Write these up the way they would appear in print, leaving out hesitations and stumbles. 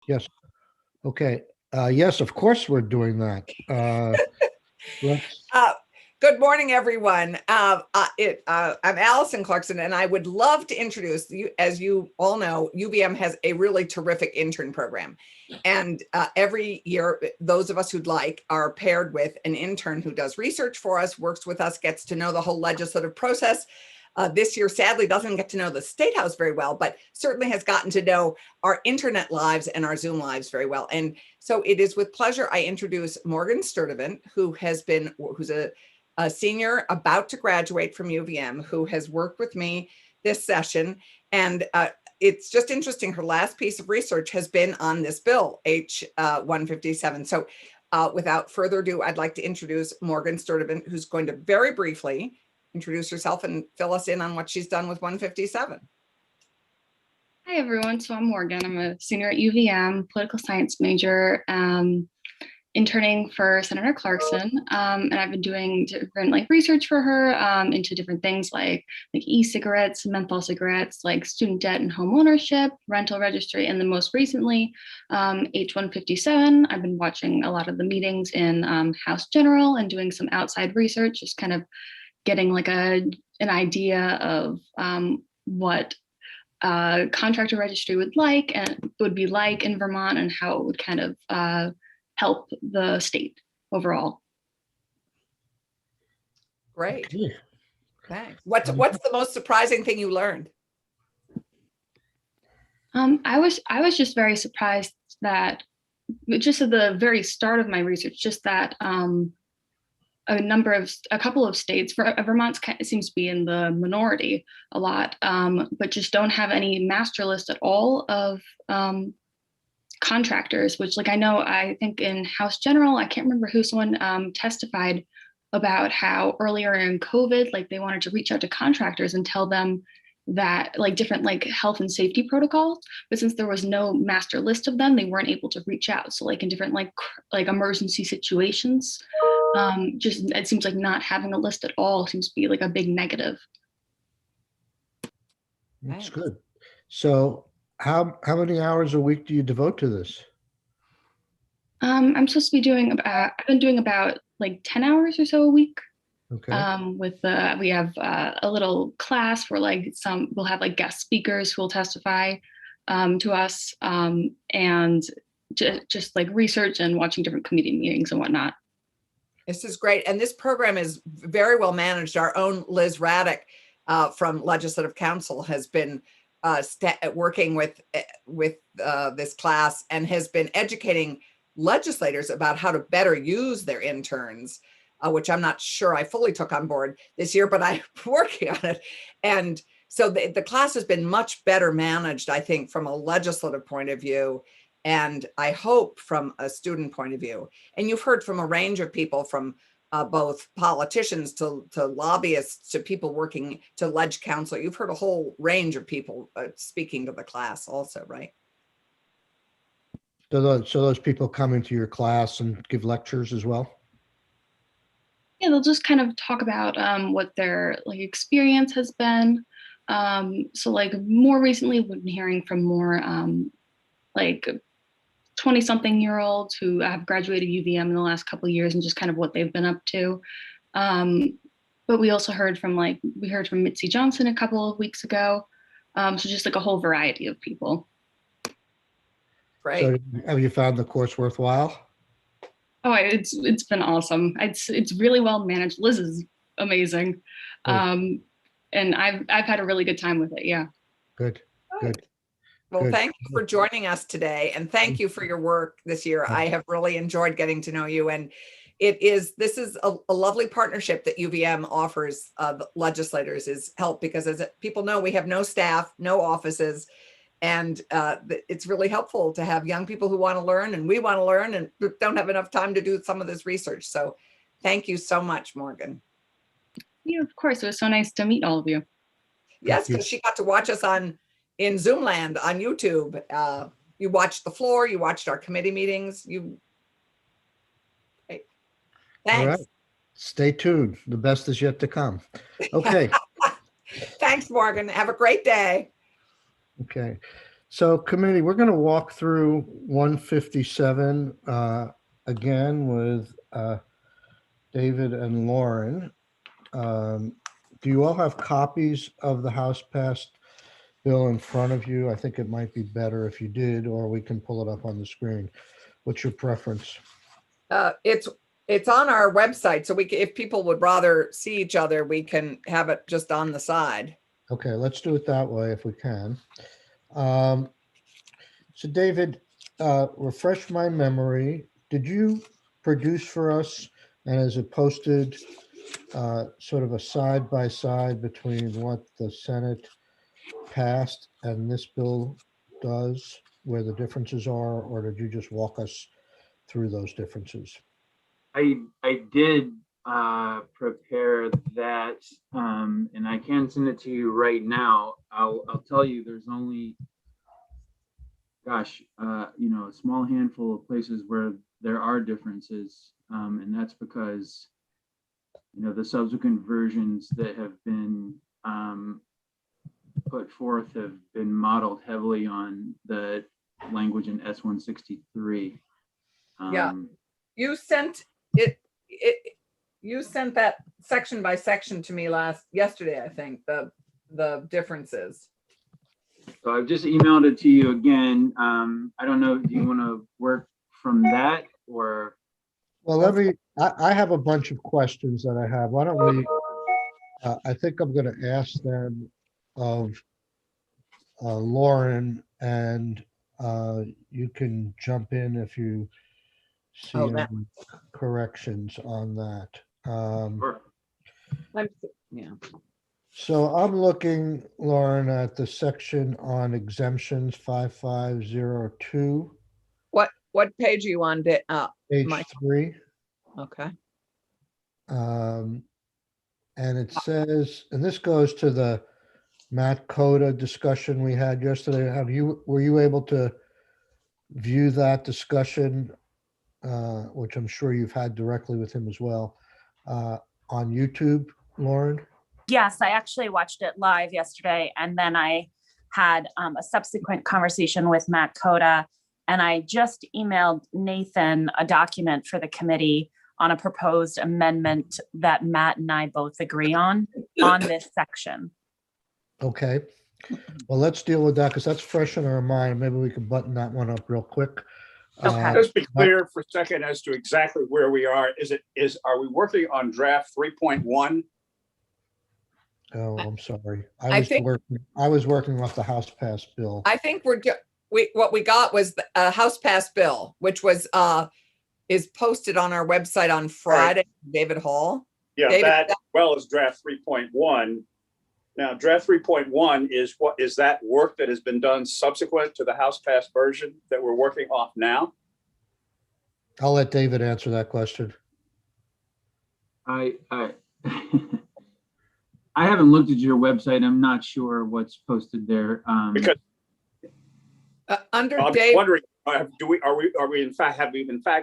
Yes. Okay. Yes, of course we're doing that. Let's. Uh, Good morning, everyone. I'm Allison Clarkson, and I would love to introduce you. As you all know, UVM has a really terrific intern program. And every year, those of us who'd like are paired with an intern who does research for us, works with us, gets to know the whole legislative process. This year, sadly, doesn't get to know the State House very well, but certainly has gotten to know our internet lives and our Zoom lives very well. And so it is with pleasure I introduce Morgan Sturdivant, who's a senior about to graduate from UVM, who has worked with me this session. And it's just interesting, her last piece of research has been on this bill, H-157. So without further ado, I'd like to introduce Morgan Sturdivant, who's going to very briefly introduce herself and fill us in on what she's done with 157. Hi, everyone. So I'm Morgan. I'm a senior at UVM, political science major, interning for Senator Clarkson. And I've been doing different research for her into different things like e-cigarettes, menthol cigarettes, like student debt and home ownership, rental registry, and then most recently, H-157. I've been watching a lot of the meetings in House General and doing some outside research, just kind of getting an idea of what contractor registry would be like in Vermont, and how it would kind of help the state overall. Great. Okay. Thanks. What's the most surprising thing you learned? I was just very surprised that just at the very start of my research, just that a couple of states, Vermont seems to be in the minority a lot, but just don't have any master list at all of contractors, which I think in House General, I can't remember who, someone testified about how earlier in COVID, they wanted to reach out to contractors and tell them that different health and safety protocols, but since there was no master list of them, they weren't able to reach out. So in different emergency situations, just it seems like not having a list at all seems to be a big negative. That's good. So how many hours a week do you devote to this? I'm supposed to be I've been doing about 10 hours or so a week. Okay. We have a little class where we'll have guest speakers who will testify to us, and just research and watching different committee meetings and whatnot. This is great. And this program is very well managed. Our own Liz Raddick from Legislative Council has been working with this class and has been educating legislators about how to better use their interns, which I'm not sure I fully took on board this year, but I'm working on it. And so the class has been much better managed, I think, from a legislative point of view, and I hope from a student point of view. And you've heard from a range of people, from both politicians to lobbyists to people working to Ledge Council. You've heard a whole range of people speaking to the class also, right? So those people come into your class and give lectures as well? Yeah, they'll just kind of talk about what their experience has been. So more recently, we've been hearing from more 20-something-year-olds who have graduated UVM in the last couple of years and just kind of what they've been up to. But we also heard from Mitzi Johnson a couple of weeks ago. So just a whole variety of people. Right. So have you found the course worthwhile? Oh, it's been awesome. It's really well managed. Liz is amazing. And I've had a really good time with it. Yeah. Good. Well, Good. Thank you for joining us today, and thank you for your work this year. I have really enjoyed getting to know you, and this is a lovely partnership that UVM offers legislators, is help, because as people know, we have no staff, no offices, and it's really helpful to have young people who want to learn, and we want to learn, and don't have enough time to do some of this research. So thank you so much, Morgan. Yeah, of course. It was so nice to meet all of you. Yes, because she got to watch us in Zoom land on YouTube. You watched the floor, you watched our committee meetings. Great. Thanks. All right. Stay tuned. The best is yet to come. Okay. Thanks, Morgan. Have a great day. Okay. So committee, we're going to walk through 157 again with David and Lauren. Do you all have copies of the House passed bill in front of you? I think it might be better if you did, or we can pull it up on the screen. What's your preference? It's on our website, so if people would rather see each other, we can have it just on the side. Okay, let's do it that way if we can. So David, refresh my memory. Did you produce for us, and is it posted sort of a side by side between what the Senate passed and this bill does, where the differences are, or did you just walk us through those differences? I did prepare that, and I can send it to you right now. I'll tell you, there's only, gosh, a small handful of places where there are differences, and that's because the subsequent versions that have been put forth have been modeled heavily on the language in S-163. Yeah. You sent it. You sent that section by section to me yesterday, I think, the differences. So I've just emailed it to you again. I don't know, do you want to work from that or? Well, I have a bunch of questions that I have. Why don't we, I think I'm going to ask them of Lauren, and you can jump in if you see any corrections on that. Sure. Yeah. So I'm looking, Lauren, at the section on exemptions 5502, What page are you on? page Mike? 3. Okay. And it says, and this goes to the Matt Coda discussion we had yesterday. Were you able to view that discussion, which I'm sure you've had directly with him as well, on YouTube, Lauren? Yes, I actually watched it live yesterday, and then I had a subsequent conversation with Matt Coda, and I just emailed Nathan a document for the committee on a proposed amendment that Matt and I both agree on this section. Okay. Well, let's deal with that because that's fresh in our mind. Maybe we can button that one up real quick. Okay. Just be clear for a second as to exactly where we are. Are we working on draft 3.1? Oh, I'm sorry. I was working off the House passed bill. I think what we got was a House passed bill, which was is posted on our website on Friday. Right. David Hall. Yeah, David, that as well as draft 3.1. Now, draft 3.1 is that work that has been done subsequent to the House passed version that we're working off now? I'll let David answer that question. I I haven't looked at your website. I'm not sure what's posted there. Because under I'm Dave, wondering, have we in fact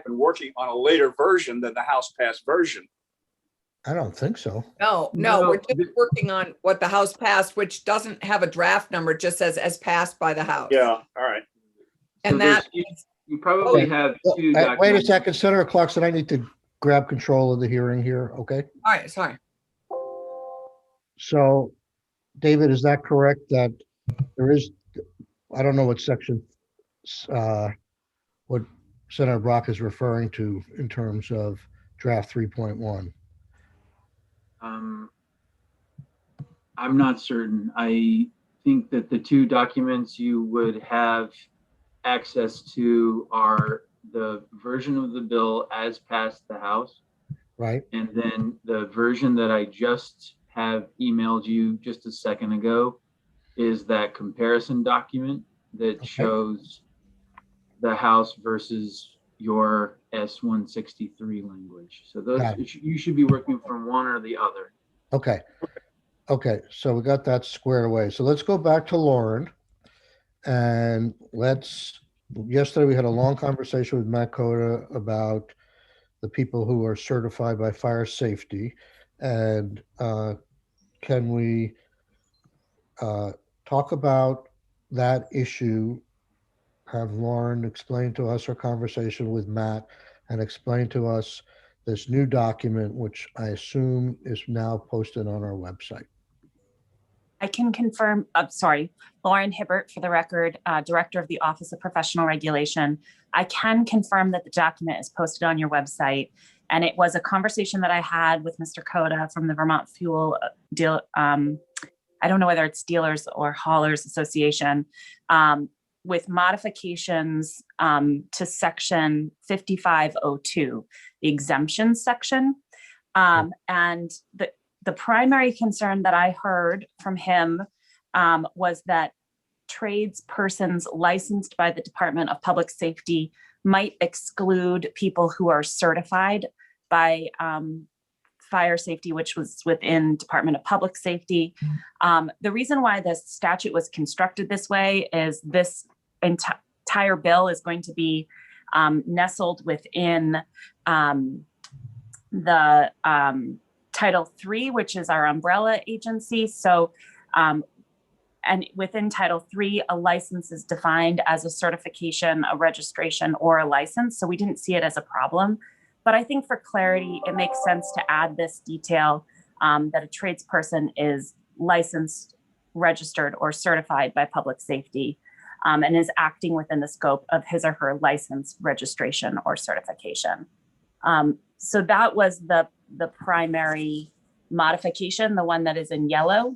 been working on a later version than the House passed version? I don't think so. No, we're just working on what the House passed, which doesn't have a draft number. It just says as passed by the House. Yeah, all right. And so that you probably have two documents. Wait a second, Senator Clarkson, I need to grab control of the hearing here, okay? all right, sorry. So, David, is that correct that there is, I don't know what section, what Senator Brock is referring to in terms of draft 3.1? I'm not certain. I think that the two documents you would have access to are the version of the bill as passed the House. Right. And then the version that I just have emailed you just a second ago is that comparison document that shows the House versus your S-163 language. So those you should be working from one or the other. Okay, so we got that squared away. So let's go back to Lauren, and yesterday we had a long conversation with Matt Coda about the people who are certified by fire safety. And can we talk about that issue have Lauren explain to us her conversation with Matt and explain to us this new document, which I assume is now posted on our website. I can confirm, sorry, Lauren Hibbert, for the record, Director of the Office of Professional Regulation. I can confirm that the document is posted on your website. And it was a conversation that I had with Mr. Coda from the Vermont Fuel Deal. I don't know whether it's Dealers or Haulers Association, with modifications to section 5502, the exemptions section. And the primary concern that I heard from him was that tradespersons licensed by the Department of Public Safety might exclude people who are certified by fire safety, which was within Department of Public Safety. The reason why this statute was constructed this way is this entire bill is going to be nestled within the Title III, which is our umbrella agency. So, and within Title III, a license is defined as a certification, a registration, or a license. So we didn't see it as a problem. But I think for clarity, it makes sense to add this detail that a tradesperson is licensed, registered, or certified by public safety and is acting within the scope of his or her license, registration, or certification. So that was the primary modification, the one that is in yellow.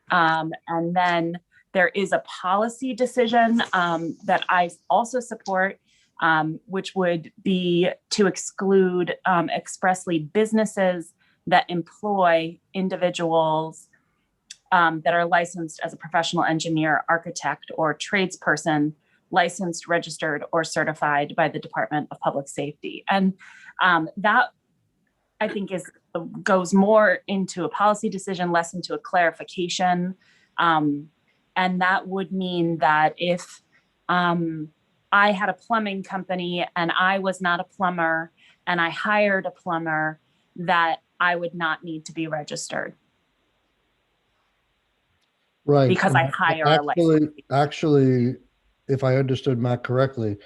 And then there is a policy decision that I also support, which would be to exclude expressly businesses that employ individuals that are licensed as a professional engineer, architect, or tradesperson, licensed, registered, or certified by the Department of Public Safety. And that, I think, goes more into a policy decision, less into a clarification. And that would mean that if I had a plumbing company and I was not a plumber and I hired a plumber, that I would not need to be registered. Right. Because I hire a licensee. Actually, if I understood Matt correctly,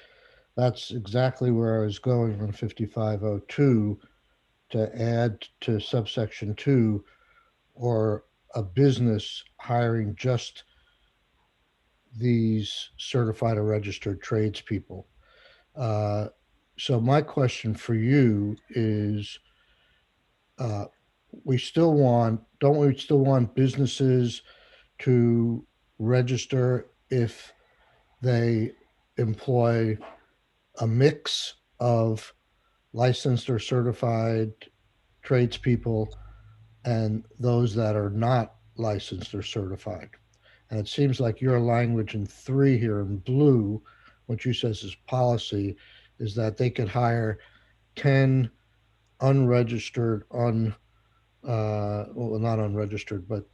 that's exactly where I was going on 5502 to add to subsection 2, or a business hiring just these certified or registered tradespeople. So my question for you is, don't we still want businesses to register if they employ a mix of licensed or certified tradespeople and those that are not licensed or certified? And it seems like your language in 3 here in blue, what you says is policy, is that they could hire 10 unregistered, well, not unregistered, but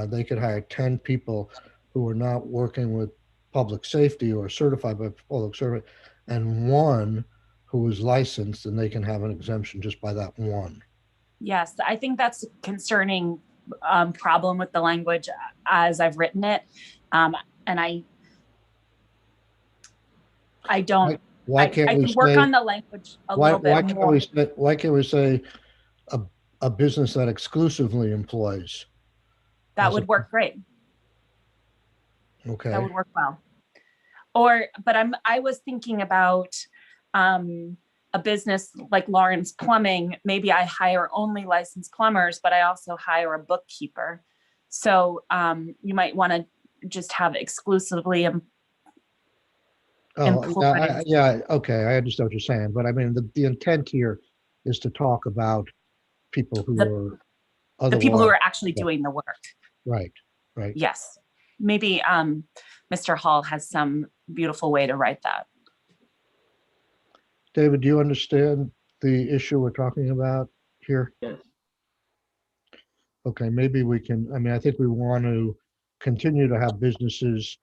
they could hire 10 people who are not working with public safety or certified by public service, and 1 who is licensed, and they can have an exemption just by that 1. Yes, I think that's a concerning problem with the language as I've written it. And I don't, Why I can't can we work say, on the language a little bit more. why can't we say a business that exclusively employs? That would work great. Okay. That would work well. But I was thinking about a business like Lawrence Plumbing. Maybe I hire only licensed plumbers, but I also hire a bookkeeper. So you might want to just have exclusively employed. Yeah, okay, I understand what you're saying, but I mean, the intent here is to talk about people who are the people who otherwise- are actually doing the work. Right. Yes. Maybe Mr. Hall has some beautiful way to write that. David, do you understand the issue we're talking about here? Yes. Okay, maybe we can, I mean, I think we want to continue to have businesses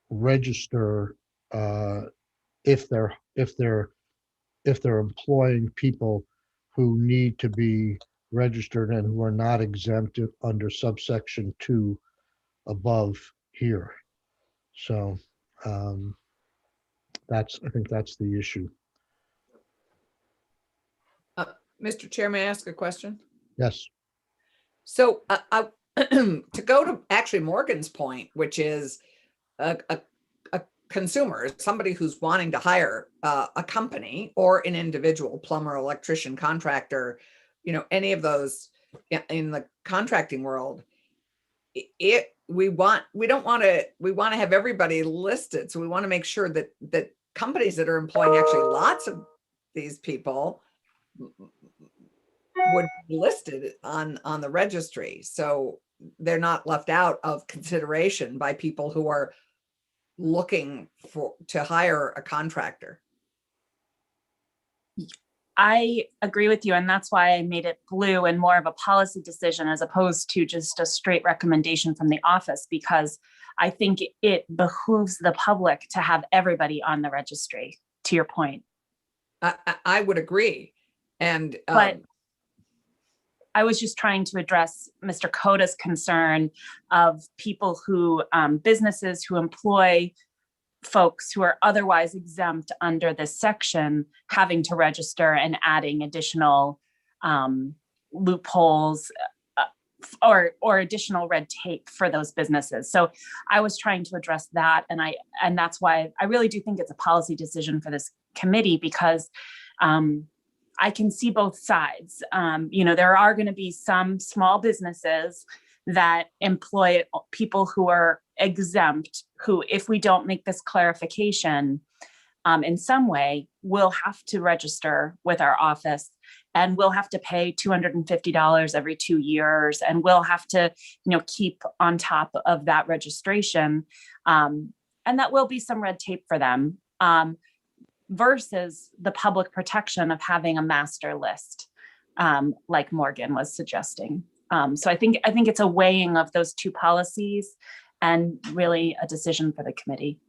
register if they're employing people who need to be registered and who are not exempted under subsection 2 above here. So I think that's the issue. Mr. Chair, may I ask a question? Yes. So to go to actually Morgan's point, which is a consumer, somebody who's wanting to hire a company or an individual plumber, electrician, contractor, any of those in the contracting world, we want to have everybody listed. So we want to make sure that companies that are employing actually lots of these people would be listed on the registry. So they're not left out of consideration by people who are looking to hire a contractor. I agree with you. And that's why I made it blue and more of a policy decision as opposed to just a straight recommendation from the office, because I think it behooves the public to have everybody on the registry, to your point. I would agree. And but I was just trying to address Mr. Coda's concern of people who, businesses who employ folks who are otherwise exempt under this section having to register and adding additional loopholes or additional red tape for those businesses. So I was trying to address that. And that's why I really do think it's a policy decision for this committee, because I can see both sides. There are going to be some small businesses that employ people who are exempt, who, if we don't make this clarification in some way, will have to register with our office, and we'll have to pay $250 every 2 years, and we'll have to, keep on top of that registration. And that will be some red tape for them. Versus the public protection of having a master list, like Morgan was suggesting. So I think it's a weighing of those two policies and really a decision for the committee.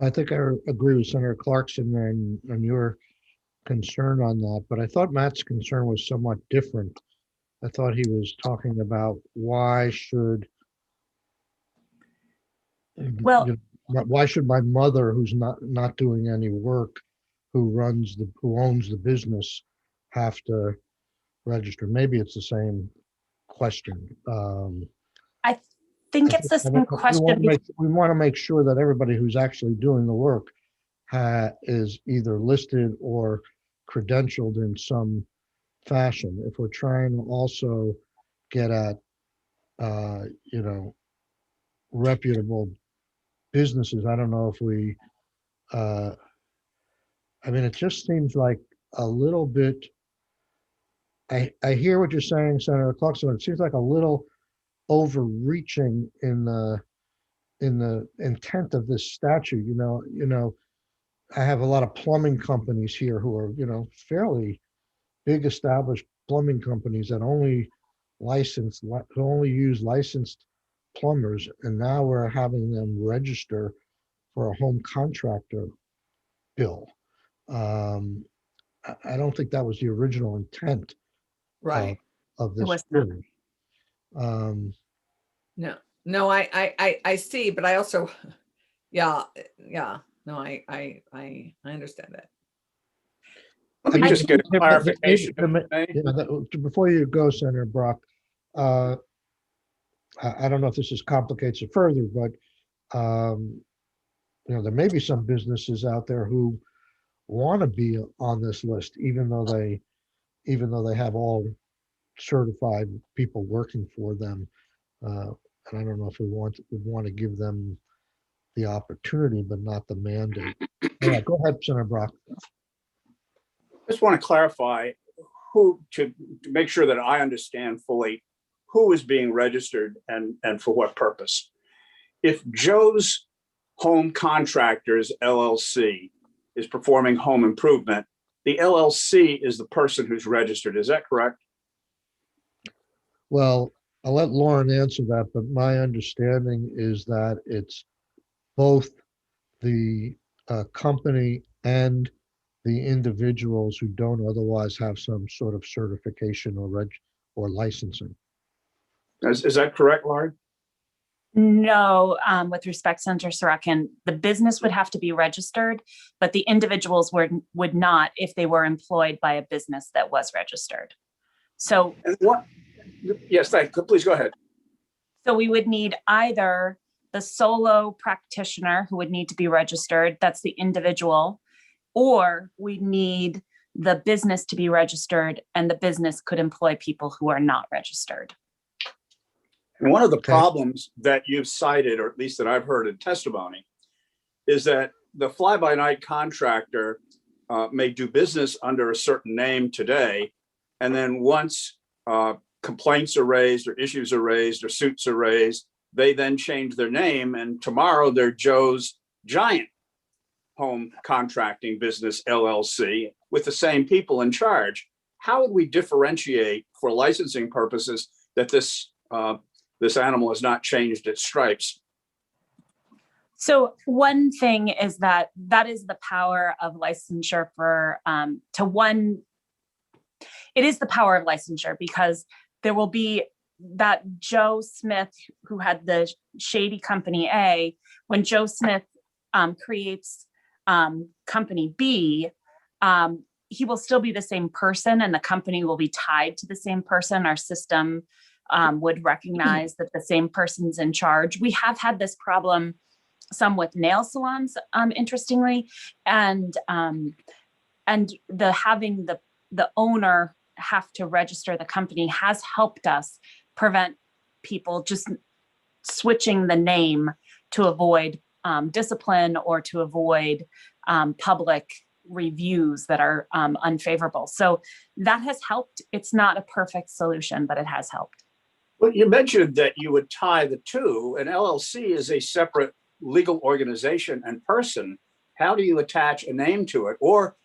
I think I agree with Senator Clarkson and your concern on that, but I thought Matt's concern was somewhat different. I thought he was talking about why should my mother, who's not doing any work, who owns the business, have to register? Maybe it's the same question. I think it's the same question. We want to make sure that everybody who's actually doing the work is either listed or credentialed in some fashion. If we're trying to also get at, reputable businesses, I don't know if we, it just seems like a little bit, I hear what you're saying, Senator Clarkson. It seems like a little overreaching in the intent of this statute. I have a lot of plumbing companies here who are, fairly big established plumbing companies that only use licensed plumbers, and now we're having them register for a home contractor bill. I don't think that was the original intent, right, of this bill. No, I see, but I also, no, I understand that. Let me just get a clarification. Before you go, Senator Brock, I don't know if this complicates it further, but there may be some businesses out there who want to be on this list, even though they have all certified people working for them. And I don't know if we would want to give them the opportunity, but not the mandate. Yeah, go ahead, Senator Brock. Just want to clarify to make sure that I understand fully who is being registered and for what purpose. If Joe's Home Contractors LLC is performing home improvement, the LLC is the person who's registered. Is that correct? Well, I'll let Lauren answer that, but my understanding is that it's both the company and the individuals who don't otherwise have some sort of certification or licensing. Is that correct, Lauren? No, with respect, Senator Sorokin, the business would have to be registered, but the individuals would not if they were employed by a business that was registered. So, And what, yes, thank you. Please go ahead. so we would need either the solo practitioner who would need to be registered, that's the individual, or we need the business to be registered, and the business could employ people who are not registered. And one of the Okay. problems that you've cited, or at least that I've heard in testimony, is that the fly-by-night contractor may do business under a certain name today, and then once complaints are raised or issues are raised or suits are raised, they then change their name, and tomorrow they're Joe's Giant Home Contracting Business LLC with the same people in charge. How would we differentiate for licensing purposes that this animal has not changed its stripes? So one thing is that is the power of licensure it is the power of licensure, because there will be that Joe Smith who had the shady company A, when Joe Smith creates company B, he will still be the same person and the company will be tied to the same person. Our system would recognize that the same person's in charge. We have had this problem some with nail salons, interestingly, and having the owner have to register the company has helped us prevent people just switching the name to avoid discipline or to avoid public reviews that are unfavorable. So that has helped. It's not a perfect solution, but it has helped. Well, you mentioned that you would tie the two. An LLC is a separate legal organization and person. How do you attach a name to it? Or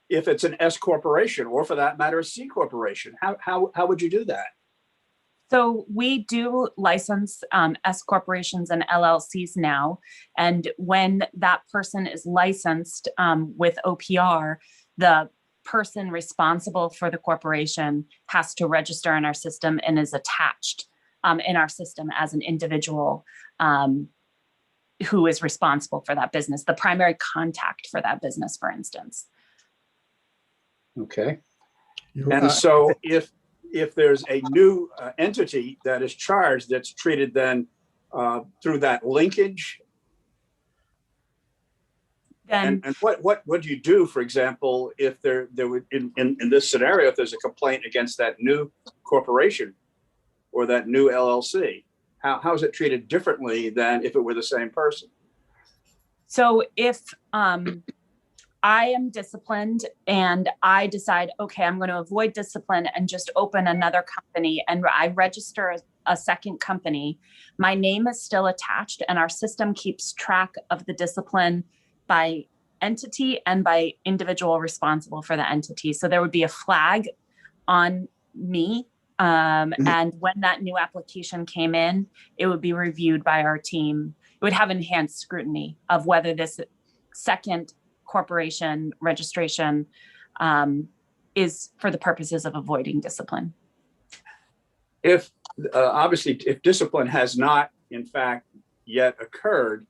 if it's an S corporation, or for that matter, a C corporation, how would you do that? So we do license S corporations and LLCs now. And when that person is licensed with OPR, the person responsible for the corporation has to register in our system and is attached in our system as an individual who is responsible for that business, the primary contact for that business, for instance. Okay. You- And so if there's a new entity that is charged, that's treated then through that linkage, Then and what do you do, for example, if there would in this scenario, if there's a complaint against that new corporation or that new LLC, how is it treated differently than if it were the same person? so if I am disciplined and I decide, okay, I'm going to avoid discipline and just open another company, and I register a second company, my name is still attached and our system keeps track of the discipline by entity and by individual responsible for the entity. So there would be a flag on me. And when that new application came in, it would be reviewed by our team. It would have enhanced scrutiny of whether this second corporation registration is for the purposes of avoiding discipline. If obviously, if discipline has not, in fact, yet occurred,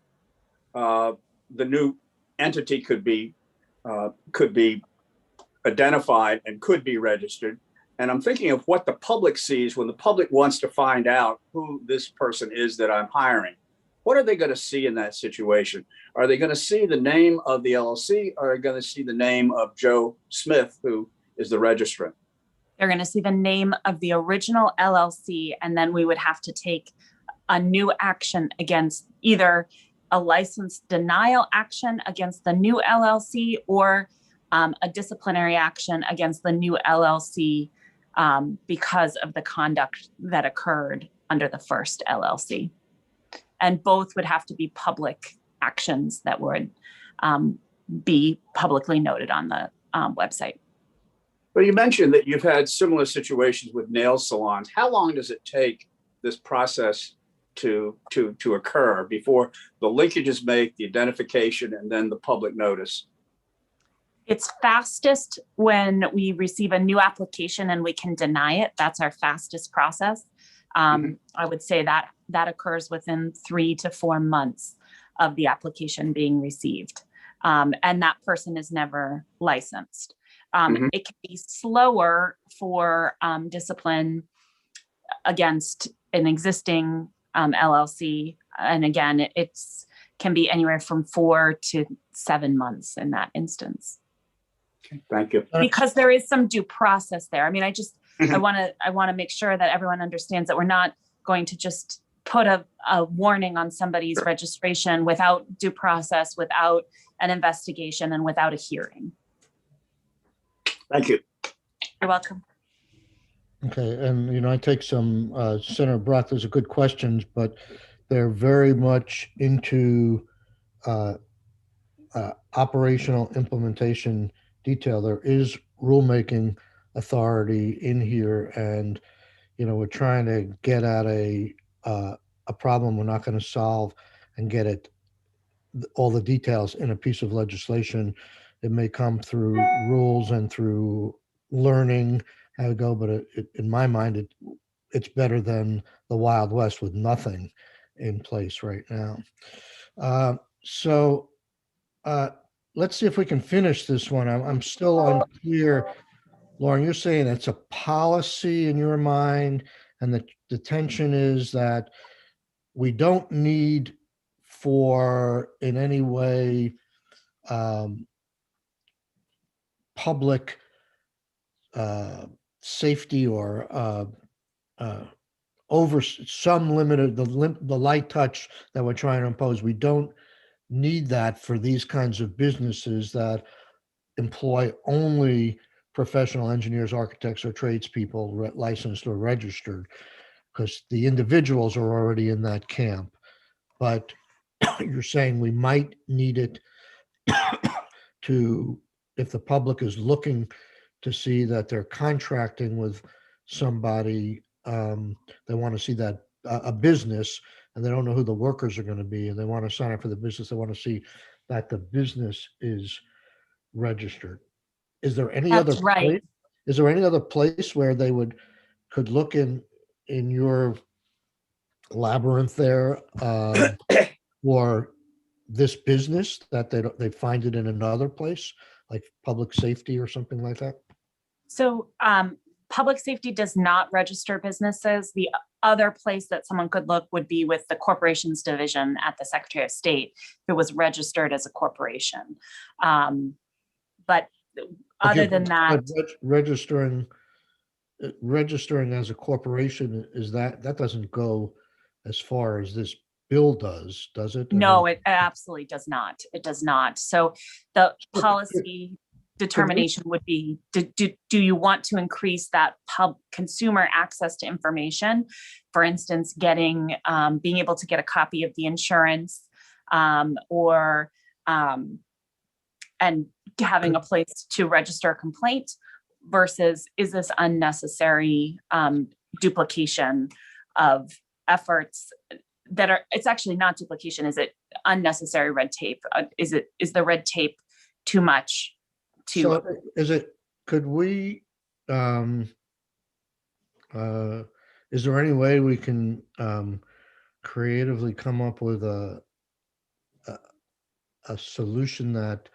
the new entity could be identified and could be registered. And I'm thinking of what the public sees when the public wants to find out who this person is that I'm hiring. What are they going to see in that situation? Are they going to see the name of the LLC, or are they going to see the name of Joe Smith, who is the registrant? They're going to see the name of the original LLC, and then we would have to take a new action against either a license denial action against the new LLC or a disciplinary action against the new LLC because of the conduct that occurred under the first LLC. And both would have to be public actions that would be publicly noted on the website. Well, you mentioned that you've had similar situations with nail salons. How long does it take this process to occur before the linkages make, the identification, and then the public notice? It's fastest when we receive a new application and we can deny it. That's our fastest process. I would say that that occurs within 3 to 4 months of the application being received. And that person is never licensed. It can be slower for discipline against an existing LLC. And again, it's can be anywhere from 4 to 7 months in that instance. Thank you. Because there is some due process there. I mean, I want to make sure that everyone understands that we're not going to just put a warning on somebody's registration without due process, without an investigation, and without a hearing. Thank you. You're welcome. Okay, and I take some Senator Brock, those are good questions, but they're very much into operational implementation detail. There is rulemaking authority in here, and we're trying to get at a problem we're not going to solve and get it all the details in a piece of legislation. It may come through rules and through learning how to go, but in my mind, it's better than the Wild West with nothing in place right now. So let's see if we can finish this one. I'm still unclear. Lauren, you're saying it's a policy in your mind, and the tension is that we don't need for in any way public safety or over some limited the light touch that we're trying to impose. We don't need that for these kinds of businesses that employ only professional engineers, architects, or tradespeople licensed or registered, because the individuals are already in that camp. But you're saying we might need it to, if the public is looking to see that they're contracting with somebody, they want to see that a business, and they don't know who the workers are going to be, and they want to sign up for the business. They want to see that the business is registered. Is there any That's other right. place? Is there any other place where they could look in your labyrinth there for this business that they find it in another place, like public safety or something like that? So public safety does not register businesses. The other place that someone could look would be with the corporations division at the Secretary of State, if it was registered as a corporation. But other than that, registering as a corporation, that doesn't go as far as this bill does it? no, it absolutely does not. It does not. So the policy determination would be, do you want to increase that consumer access to information? For instance, being able to get a copy of the insurance, or and having a place to register a complaint, versus is this unnecessary duplication of efforts that are, it's actually not duplication. Is it unnecessary red tape? Is the red tape too much? So could we, is there any way we can creatively come up with a solution that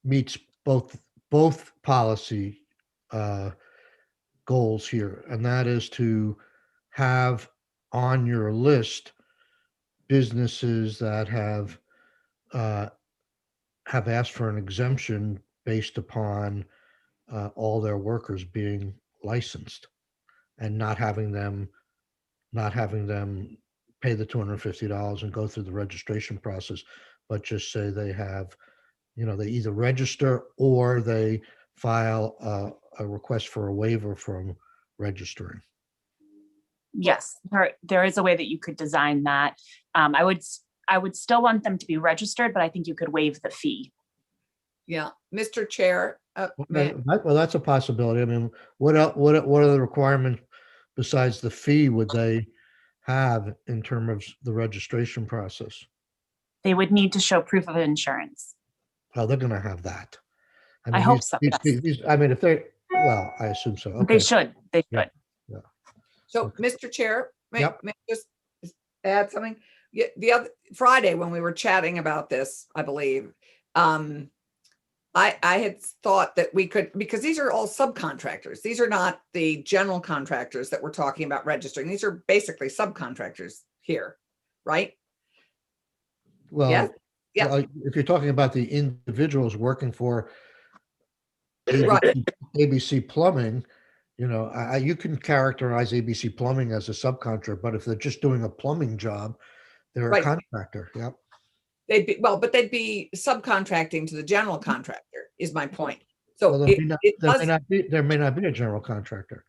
meets both policy goals here, and that is to have on your list businesses that have asked for an exemption based upon all their workers being licensed, and not having them pay the $250 and go through the registration process, but just say they have, they either register or they file a request for a waiver from registering. Yes, there is a way that you could design that. I would still want them to be registered, but I think you could waive the fee. Yeah, Mr. Chair. Well, that's a possibility. I mean, what are the requirements besides the fee would they have in terms of the registration process? They would need to show proof of insurance. Oh, they're going to have that. I hope so. Yes. I mean, if they, well, I assume so. Okay. They should. They should. Yeah. So, Mr. Chair, Yep. may I just add something? Yeah, the other Friday when we were chatting about this, I believe, I had thought that we could, because these are all subcontractors. These are not the general contractors that we're talking about registering. These are basically subcontractors here, right? Yes? Well, Yeah. well, if you're talking about the individuals working for Right. ABC Plumbing, you can characterize ABC Plumbing as a subcontractor, but if they're just doing a plumbing job, they're a Right. contractor. Yep. But they'd be subcontracting to the general contractor is my point. Well, So there may not, it there may does, not be, there may not be a general contractor.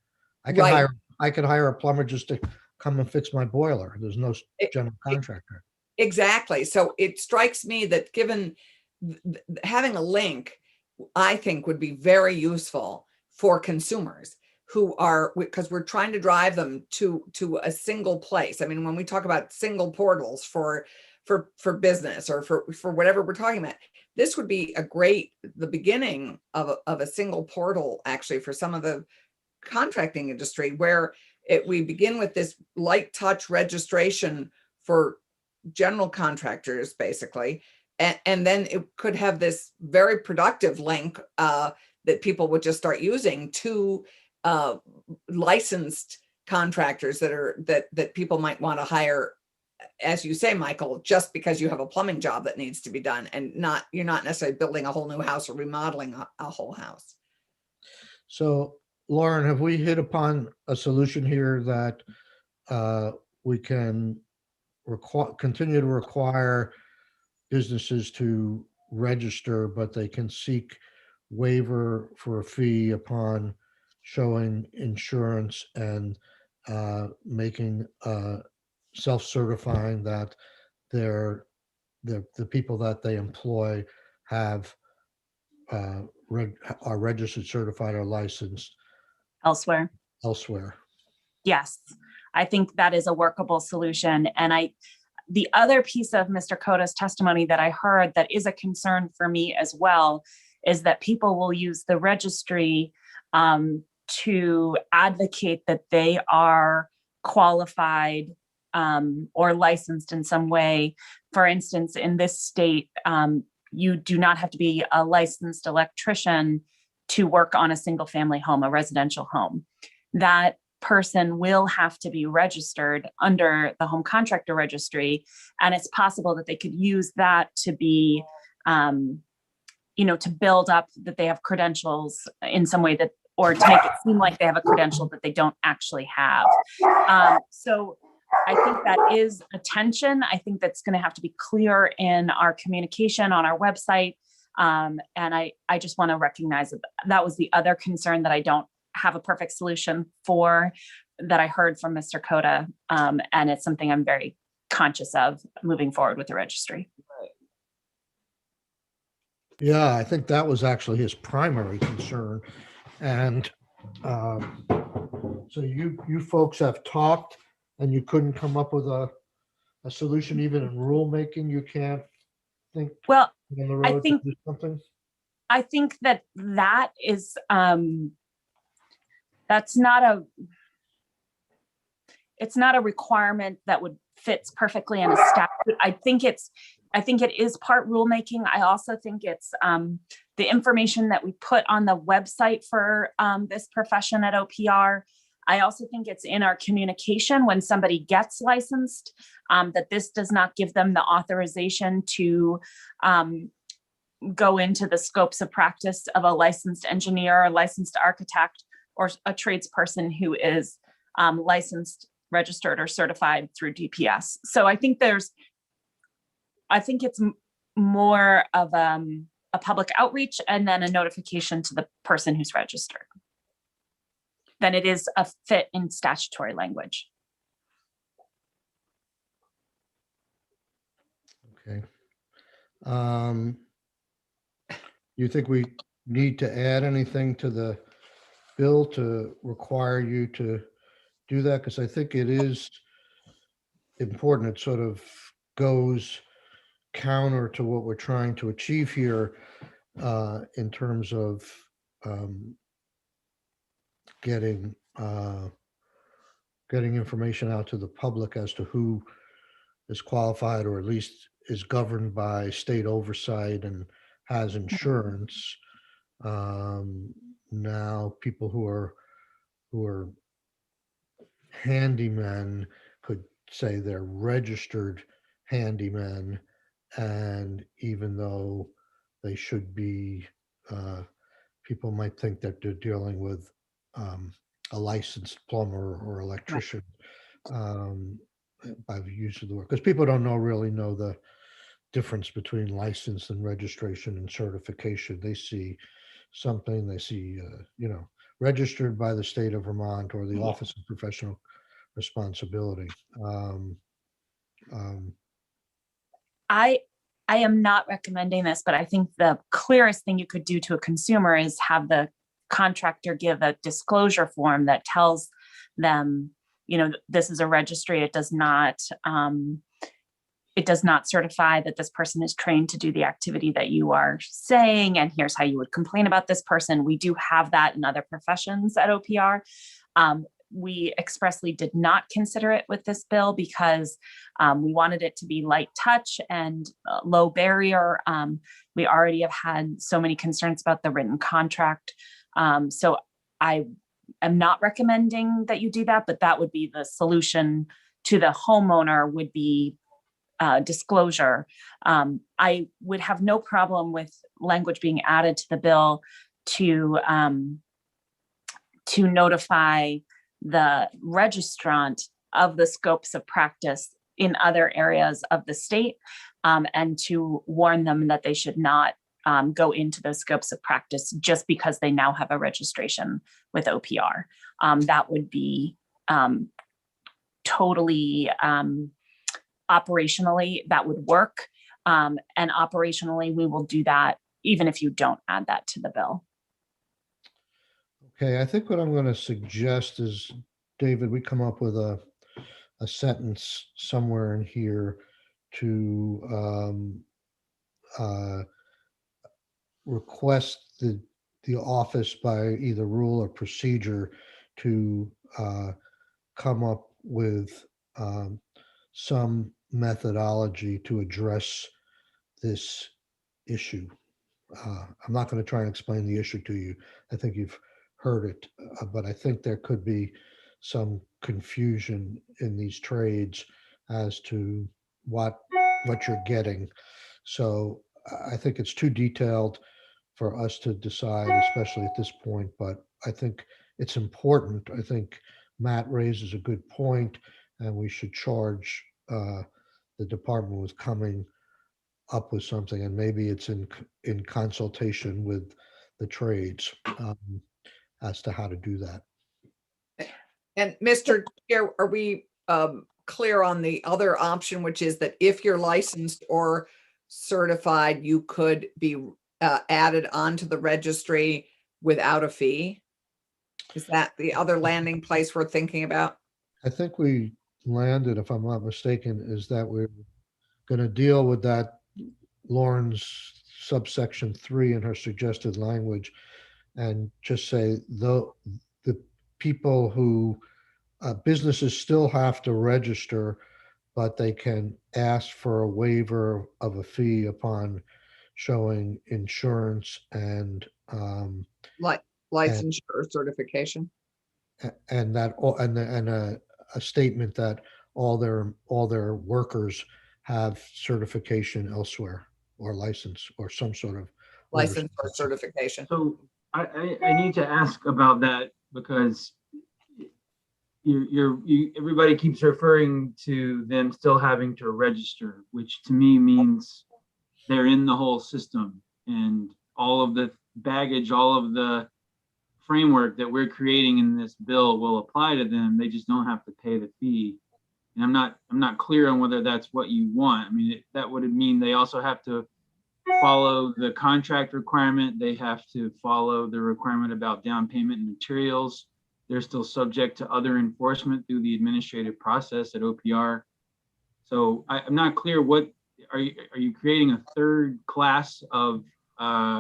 Right. I could hire a plumber just to come and fix my boiler. There's no It- general contractor. exactly. So it strikes me that given having a link, I think would be very useful for consumers who are, because we're trying to drive them to a single place. I mean, when we talk about single portals for business or for whatever we're talking about, this would be the beginning of a single portal actually for some of the contracting industry, where we begin with this light touch registration for general contractors basically, and then it could have this very productive link that people would just start using to licensed contractors that people might want to hire, as you say, Michael, just because you have a plumbing job that needs to be done, and you're not necessarily building a whole new house or remodeling a whole house. So, Lauren, have we hit upon a solution here that we can continue to require businesses to register, but they can seek waiver for a fee upon showing insurance and making self-certifying that the people that they employ have are registered, certified, or licensed Elsewhere. elsewhere? Yes, I think that is a workable solution. And the other piece of Mr. Coda's testimony that I heard that is a concern for me as well is that people will use the registry to advocate that they are qualified or licensed in some way. For instance, in this state, you do not have to be a licensed electrician to work on a single family home, a residential home. That person will have to be registered under the home contractor registry. And it's possible that they could use that to be, to build up that they have credentials in some way or to make it seem like they have a credential that they don't actually have. So I think that is a tension. I think that's going to have to be clear in our communication on our website. And I just want to recognize that was the other concern that I don't have a perfect solution for, that I heard from Mr. Coda. And it's something I'm very conscious of moving forward with the registry. Yeah, I think that was actually his primary concern. And so you folks have talked and you couldn't come up with a solution even in rulemaking? You can't think Well, on the road think- to do something? I think that is, that's not it's not a requirement that would fits perfectly in a statute. I think it is part rulemaking. I also think it's the information that we put on the website for this profession at OPR. I also think it's in our communication when somebody gets licensed, that this does not give them the authorization to go into the scopes of practice of a licensed engineer, a licensed architect, or a tradesperson who is licensed, registered, or certified through DPS. So I think it's more of a public outreach and then a notification to the person who's registered than it is a fit in statutory language. Okay. You think we need to add anything to the bill to require you to do that? Because I think it is important. It sort of goes counter to what we're trying to achieve here in terms of getting getting information out to the public as to who is qualified or at least is governed by state oversight and has insurance. Now people who are handymen could say they're registered handymen, and even though they should be, people might think that they're dealing with a licensed plumber or electrician, by the use of the word, because people don't really know the difference between license and registration and certification. They see something, they see, registered by the state of Vermont or the Yeah. Office of Professional Responsibility. I am not recommending this, but I think the clearest thing you could do to a consumer is have the contractor give a disclosure form that tells them, this is a registry. It does not certify that this person is trained to do the activity that you are saying, and here's how you would complain about this person. We do have that in other professions at OPR. We expressly did not consider it with this bill because we wanted it to be light touch and low barrier. We already have had so many concerns about the written contract. So I am not recommending that you do that, but that would be the solution to the homeowner, would be disclosure. I would have no problem with language being added to the bill to notify the registrant of the scopes of practice in other areas of the state, and to warn them that they should not go into those scopes of practice just because they now have a registration with OPR. That would be totally operationally, that would work. And operationally, we will do that even if you don't add that to the bill. Okay, I think what I'm going to suggest is, David, we come up with a sentence somewhere in here to request the office by either rule or procedure to come up with some methodology to address this issue. I'm not going to try and explain the issue to you. I think you've heard it, but I think there could be some confusion in these trades as to what you're getting. So I think it's too detailed for us to decide, especially at this point, but I think it's important. I think Matt raises a good point, and we should charge the department with coming up with something, and maybe it's in consultation with the trades as to how to do that. And Mr. Chair, are we clear on the other option, which is that if you're licensed or certified, you could be added onto the registry without a fee? Is that the other landing place we're thinking about? I think we landed, if I'm not mistaken, is that we're going to deal with that Lauren's subsection 3 in her suggested language, and just say the people who businesses still have to register, but they can ask for a waiver of a fee upon showing insurance and Like licensure or certification? and that and a statement that all their workers have certification elsewhere, or license, or some sort of License or certification. So I need to ask about that, because everybody keeps referring to them still having to register, which to me means they're in the whole system, and all of the baggage, all of the framework that we're creating in this bill will apply to them. They just don't have to pay the fee. And I'm not clear on whether that's what you want. I mean, that would mean they also have to follow the contract requirement. They have to follow the requirement about down payment and materials. They're still subject to other enforcement through the administrative process at OPR. So I'm not clear, what are you creating a third class of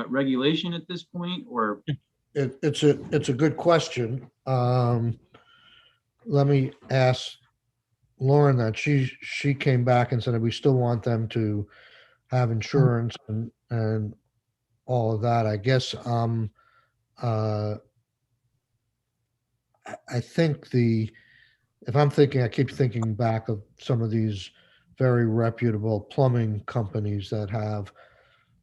regulation at this point, or? It's a good question. let me ask Lauren that she came back and said that we still want them to have insurance and all of that. I guess uh, I think if I'm thinking, I keep thinking back of some of these very reputable plumbing companies that have,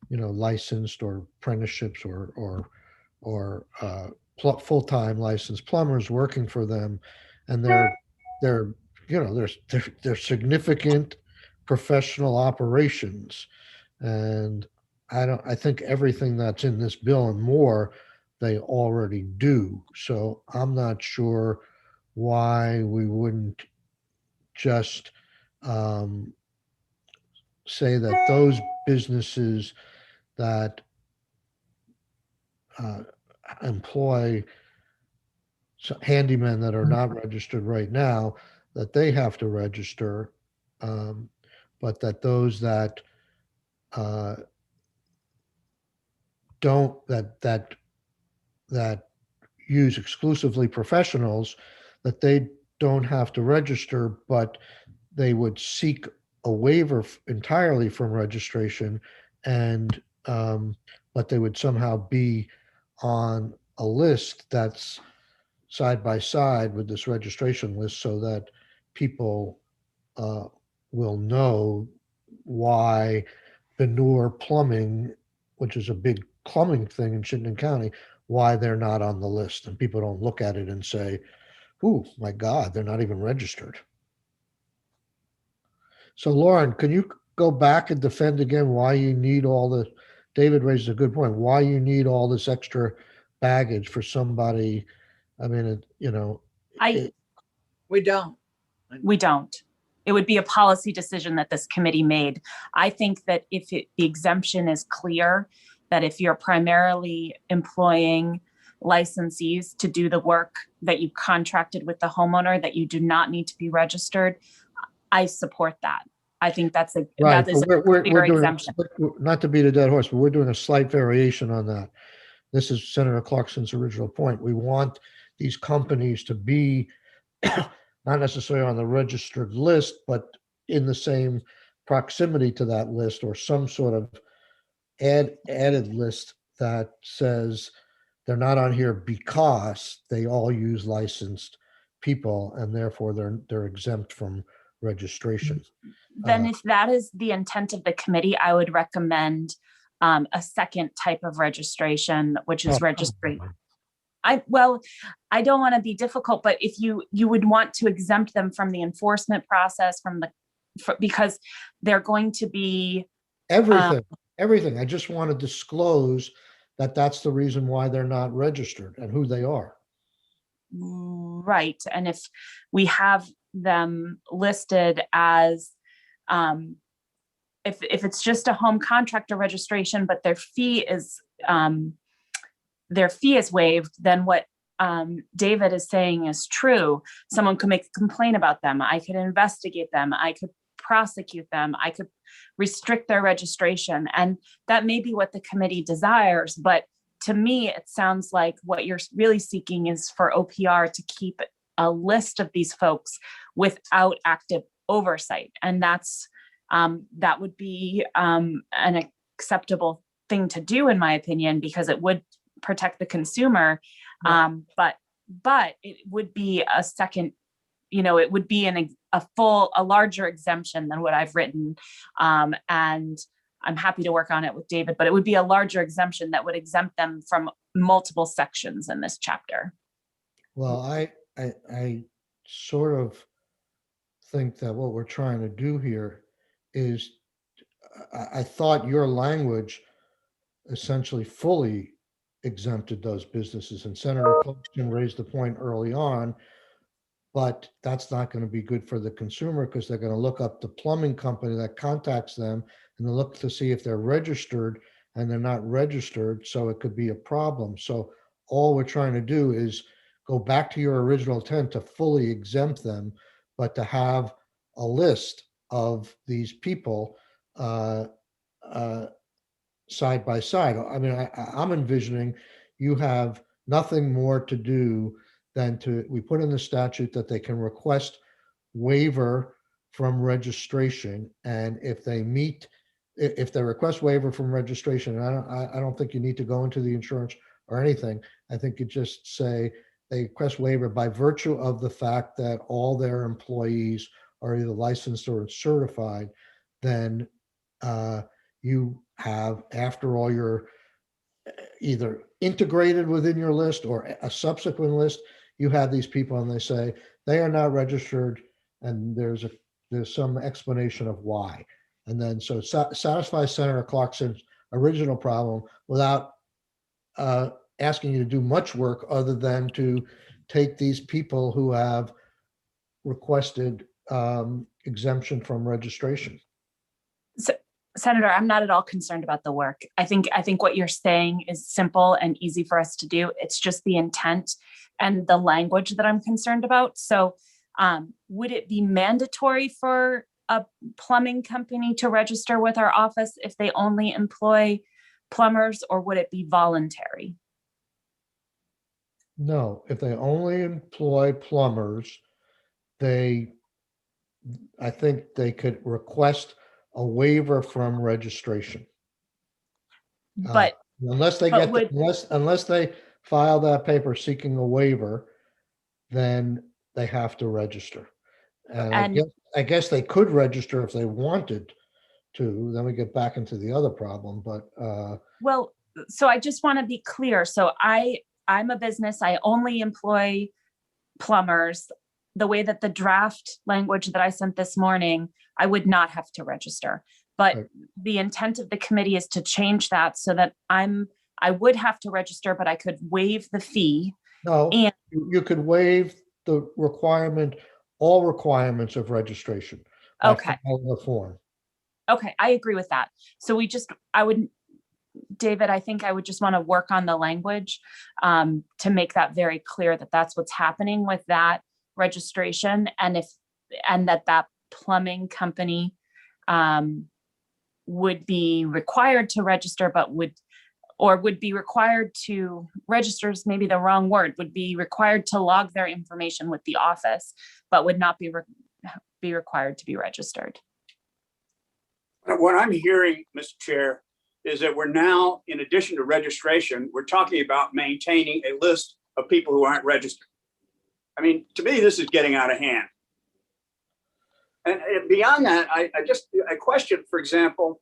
licensed or apprenticeships or full-time licensed plumbers working for them, and they're they're significant professional operations, and I think everything that's in this bill and more they already do. So I'm not sure why we wouldn't just um, say that those businesses that uh, employ handymen that are not registered right now, that they have to register, um, but that those that uh, don't that use exclusively professionals, that they don't have to register, but they would seek a waiver entirely from registration, and but they would somehow be on a list that's side by side with this registration list, so that people uh, will know why Benur Plumbing, which is a big plumbing thing in Chittenden County, why they're not on the list, and people don't look at it and say, "Oh my God, they're not even registered." So, Lauren, can you go back and defend again why you need all the? David raised a good point. Why you need all this extra baggage for somebody? I mean, I, We don't. we don't. It would be a policy decision that this committee made. I think that if the exemption is clear, that if you're primarily employing licensees to do the work that you contracted with the homeowner, that you do not need to be registered, I support that. I think that right. is But a we're clear doing exemption. not to beat a dead horse, but we're doing a slight variation on that. This is Senator Clarkson's original point. We want these companies to be not necessarily on the registered list, but in the same proximity to that list, or some sort of added list that says they're not on here because they all use licensed people, and therefore they're exempt from registration. Then if that is the intent of the committee, I would recommend a second type of registration, which is registry. I don't want to be difficult, but if you would want to exempt them from the enforcement process, because they're going to be Everything. I just want to disclose that that's the reason why they're not registered and who they are. right. And if we have them listed as, if it's just a home contractor registration, but their fee is waived, then what David is saying is true. Someone could make a complaint about them. I could investigate them. I could prosecute them. I could restrict their registration. And that may be what the committee desires. But to me, it sounds like what you're really seeking is for OPR to keep a list of these folks without active oversight. And that would be an acceptable thing to do, in my opinion, because it would protect the consumer. But it would be a second, it would be a larger exemption than what I've written. And I'm happy to work on it with David, but it would be a larger exemption that would exempt them from multiple sections in this chapter. Well, I sort of think that what we're trying to do here is, I thought your language essentially fully exempted those businesses, and Senator Clarkson raised the point early on, but that's not going to be good for the consumer, because they're going to look up the plumbing company that contacts them and they look to see if they're registered, and they're not registered, so it could be a problem. So all we're trying to do is go back to your original intent to fully exempt them, but to have a list of these people side by side. I mean, I'm envisioning you have nothing more to do then we put in the statute that they can request waiver from registration. And if they meet, if they request waiver from registration, I don't think you need to go into the insurance or anything. I think you just say they request waiver by virtue of the fact that all their employees are either licensed or certified, then you have, after all your either integrated within your list or a subsequent list, you have these people and they say they are not registered, and there's some explanation of why. And then so satisfy Senator Clarkson's original problem without asking you to do much work other than to take these people who have requested exemption from registration. So, Senator, I'm not at all concerned about the work. I think what you're saying is simple and easy for us to do. It's just the intent and the language that I'm concerned about. So would it be mandatory for a plumbing company to register with our office if they only employ plumbers, or would it be voluntary? No, if they only employ plumbers, I think they could request a waiver from registration. But Unless they unless they file that paper seeking a waiver, then they have to register. And I guess they could register if they wanted to. Then we get back into the other problem. But well, so I just want to be clear. So I'm a business. I only employ plumbers. The way that the draft language that I sent this morning, I would not have to register. But right. The intent of the committee is to change that so that I would have to register, but I could waive the fee. No, and you could waive the all requirements of registration. Okay. The form. Okay, I agree with that. So David, I think I would just want to work on the language to make that very clear that that's what's happening with that registration, and that plumbing company would be required to register, but would be required to register is maybe the wrong word, would be required to log their information with the office, but would not be required to be registered. What I'm hearing, Mr. Chair, is that we're now, in addition to registration, we're talking about maintaining a list of people who aren't registered. I mean, to me, this is getting out of hand. And beyond that, I question, for example,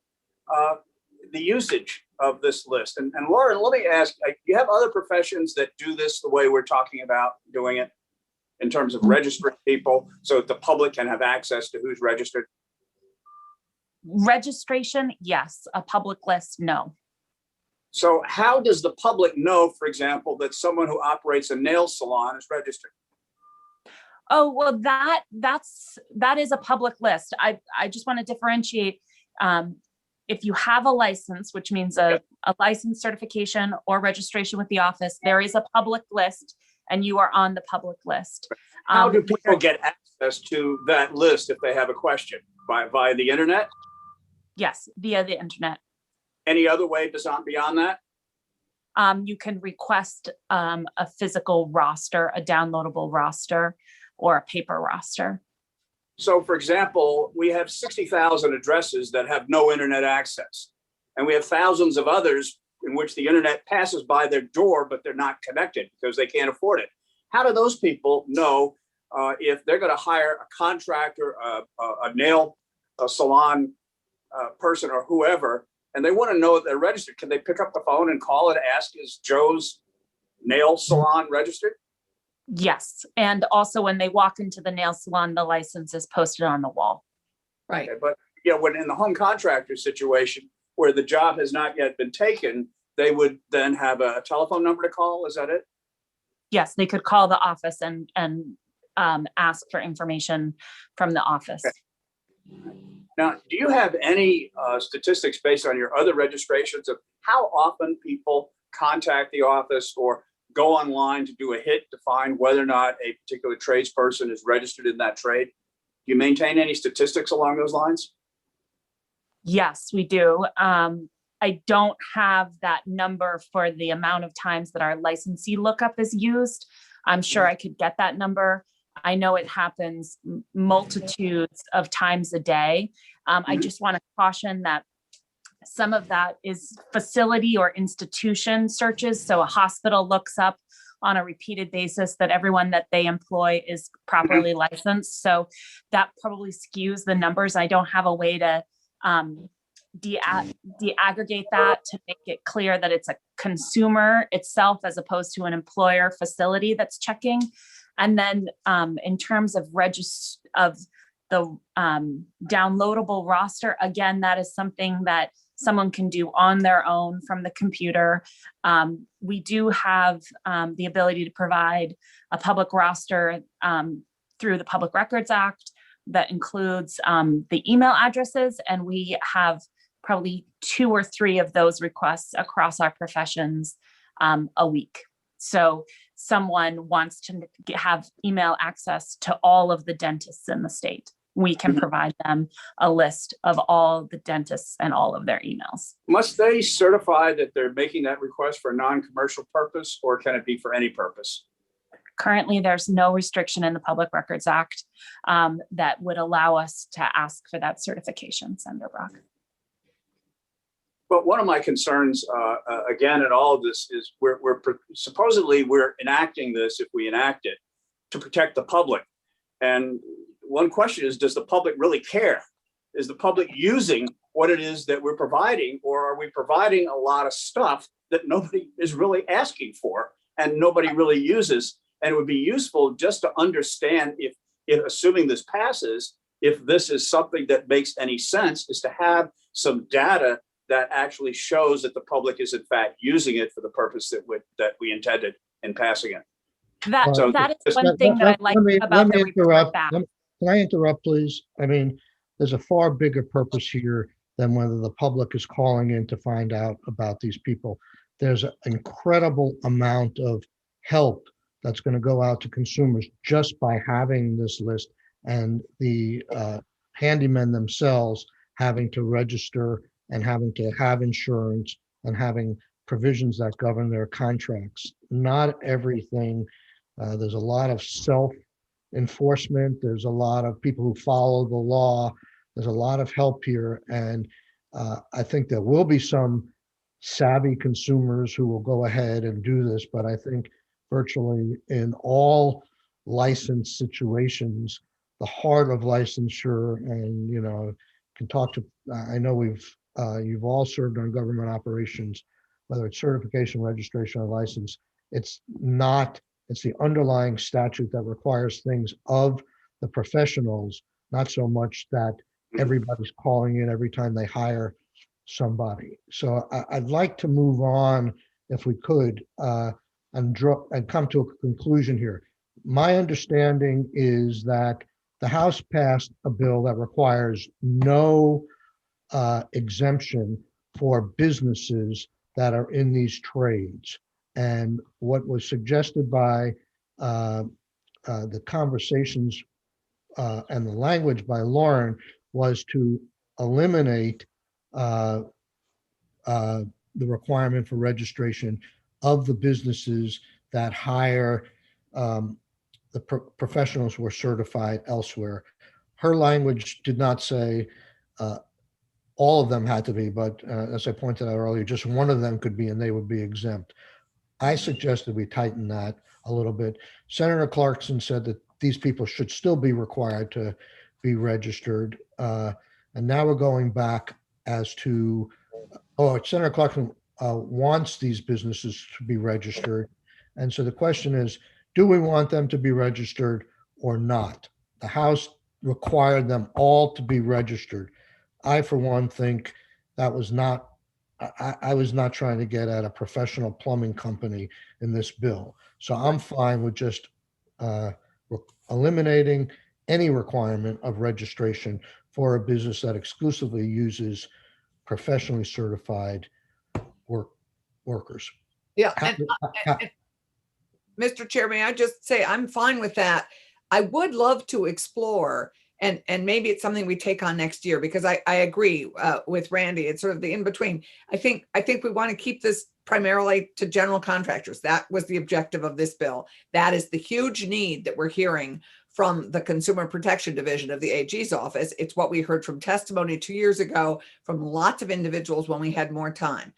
the usage of this list. And Lauren, let me ask, you have other professions that do this the way we're talking about doing it in terms of registering people so that the public can have access to who's registered? Registration, yes. A public list, no. So how does the public know, for example, that someone who operates a nail salon is registered? Oh, well, that is a public list. I just want to differentiate. If you have a license, which means a license certification or registration with the office, there is a public list and you are on the public list. How do people get access to that list if they have a question? Via the internet? Yes, via the internet. Any other way beyond that? You can request a physical roster, a downloadable roster, or a paper roster. So, for example, we have 60,000 addresses that have no internet access. And we have thousands of others in which the internet passes by their door, but they're not connected because they can't afford it. How do those people know if they're going to hire a contractor, a nail salon person or whoever, and they want to know that they're registered? Can they pick up the phone and call and ask, is Joe's nail salon registered? Yes. And also when they walk into the nail salon, the license is posted on the wall. Right. Okay, but when in the home contractor situation where the job has not yet been taken, they would then have a telephone number to call. Is that it? Yes, they could call the office and ask for information from the office. Okay. Now, do you have any statistics based on your other registrations of how often people contact the office or go online to do a hit to find whether or not a particular tradesperson is registered in that trade? Do you maintain any statistics along those lines? Yes, we do. I don't have that number for the amount of times that our licensee lookup is used. I'm sure I could get that number. I know it happens multitudes of times a day. I just want to caution that some of that is facility or institution searches. So a hospital looks up on a repeated basis that everyone that they employ is properly licensed. So that probably skews the numbers. I don't have a way to de-aggregate that to make it clear that it's a consumer itself as opposed to an employer facility that's checking. And then in terms of the downloadable roster, again, that is something that someone can do on their own from the computer. We do have the ability to provide a public roster through the Public Records Act that includes the email addresses, and we have probably 2 or 3 of those requests across our professions a week. So someone wants to have email access to all of the dentists in the state, we can provide them a list of all the dentists and all of their emails. Must they certify that they're making that request for a non-commercial purpose, or can it be for any purpose? Currently, there's no restriction in the Public Records Act that would allow us to ask for that certification, Senator Brock. But one of my concerns, again, in all of this is supposedly we're enacting this, if we enact it, to protect the public. And one question is, does the public really care? Is the public using what it is that we're providing, or are we providing a lot of stuff that nobody is really asking for and nobody really uses? And it would be useful just to understand if assuming this passes, if this is something that makes any sense, is to have some data that actually shows that the public is in fact using it for the purpose that we intended in passing it. That is one thing that I like about the report back. Can I interrupt, please? I mean, there's a far bigger purpose here than whether the public is calling in to find out about these people. There's an incredible amount of help that's going to go out to consumers just by having this list, and the handymen themselves having to register and having to have insurance and having provisions that govern their contracts. Not everything. There's a lot of self-enforcement. There's a lot of people who follow the law. There's a lot of help here. And I think there will be some savvy consumers who will go ahead and do this. But I think virtually in all license situations, the heart of licensure, and, you know, can talk to, I know you've all served on government operations, whether it's certification, registration, or license. It's the underlying statute that requires things of the professionals, not so much that everybody's calling in every time they hire somebody. So I'd like to move on, if we could, and come to a conclusion here. My understanding is that the House passed a bill that requires no exemption for businesses that are in these trades. And what was suggested by the conversations and the language by Lauren was to eliminate the requirement for registration of the businesses that hire the professionals who are certified elsewhere. Her language did not say all of them had to be, but as I pointed out earlier, just one of them could be and they would be exempt. I suggested we tighten that a little bit. Senator Clarkson said that these people should still be required to be registered. And now we're going back as to, Senator Clarkson wants these businesses to be registered. And so the question is, do we want them to be registered or not? The House required them all to be registered. I, for one, think that was not, I was not trying to get at a professional plumbing company in this bill. So I'm fine with just eliminating any requirement of registration for a business that exclusively uses professionally certified workers. Yeah. And Mr. Chair, may I just say I'm fine with that. I would love to explore And maybe it's something we take on next year, because I agree with Randy. It's sort of the in between. I think we want to keep this primarily to general contractors. That was the objective of this bill. That is the huge need that we're hearing from the Consumer Protection Division of the AG's office. It's what we heard from testimony 2 years ago from lots of individuals when we had more time.